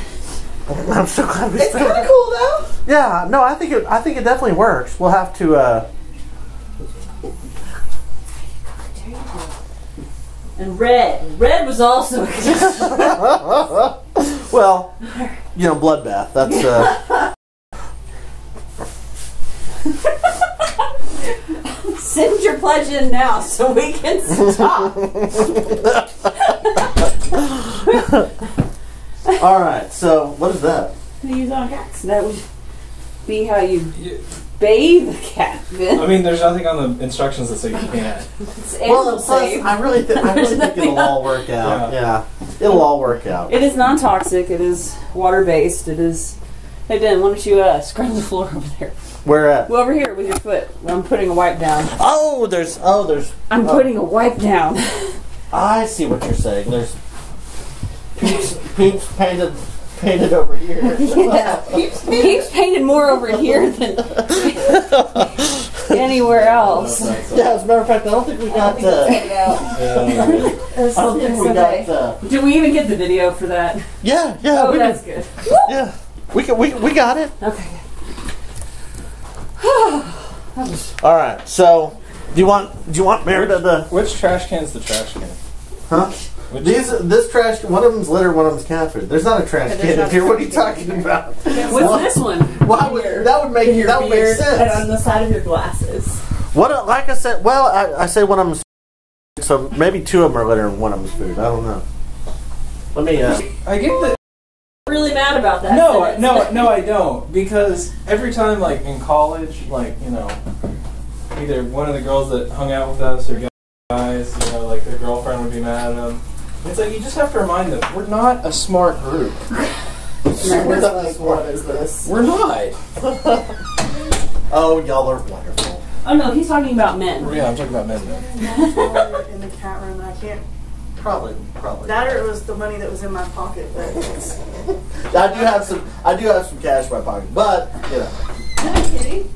Speaker 1: I'm so glad we
Speaker 3: It's kind of cool though.
Speaker 1: Yeah. No, I think it definitely works. We'll have to.
Speaker 2: And red. Red was also
Speaker 1: Well, you know, bloodbath. That's.
Speaker 2: Send your pledge in now so we can stop.
Speaker 1: All right. So, what is that?
Speaker 2: Use on cats. That would be how you bathe a cat.
Speaker 6: I mean, there's nothing on the instructions that say you can't.
Speaker 2: It's animal
Speaker 1: Plus,
Speaker 2: safe.
Speaker 1: I really think it'll all work out. Yeah, it'll all work out.
Speaker 2: It is non-toxic. It is water-based. It is. Hey Ben, why don't you scrub the floor over there?
Speaker 1: Where at?
Speaker 2: Well, over here with your foot. I'm putting a wipe down.
Speaker 1: There's.
Speaker 2: I'm putting a wipe down.
Speaker 1: I see what you're saying. There's peeps painted over here.
Speaker 2: Yeah, Peeps painted more over here than anywhere else.
Speaker 1: Yeah, as a matter of fact, I don't think we got. I don't think we got.
Speaker 2: Did we even get the video for that?
Speaker 1: Yeah.
Speaker 2: Oh,
Speaker 1: we
Speaker 2: that's
Speaker 1: did.
Speaker 2: good.
Speaker 1: Yeah, we got it.
Speaker 2: Okay.
Speaker 1: All right. So, do you want Merida to?
Speaker 6: Which trash can's the trash can?
Speaker 1: Huh? This trash. One of them's litter. One of them's cat food. There's not a trash can in here. What are you talking about?
Speaker 2: What's this one?
Speaker 1: Why would that would make sense?
Speaker 3: And on the side of your glasses.
Speaker 1: What? Like I said, well, I say one of them's so maybe two of them are littering one of them's food. I don't know. Let me.
Speaker 6: I get that.
Speaker 2: Really mad about that.
Speaker 6: No, I don't. Because every time, like in college, like either one of the girls that hung out with us or guys, like their girlfriend would be mad at them. It's like you just have to remind them we're not a smart group.
Speaker 3: We're like, what is this?
Speaker 6: We're not.
Speaker 1: Oh, y'all are wonderful.
Speaker 2: Oh no, he's talking about men.
Speaker 6: Yeah, I'm talking about men now.
Speaker 8: In the cat room, and I can't.
Speaker 1: Probably.
Speaker 8: That or it was the money that was in my pocket. But
Speaker 1: I do have some cash in my pocket, but
Speaker 2: Kitty.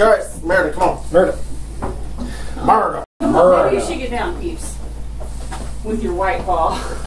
Speaker 1: All right, Meredith, come on, Meredith.
Speaker 2: Maybe you should get down, peeps, with your white ball.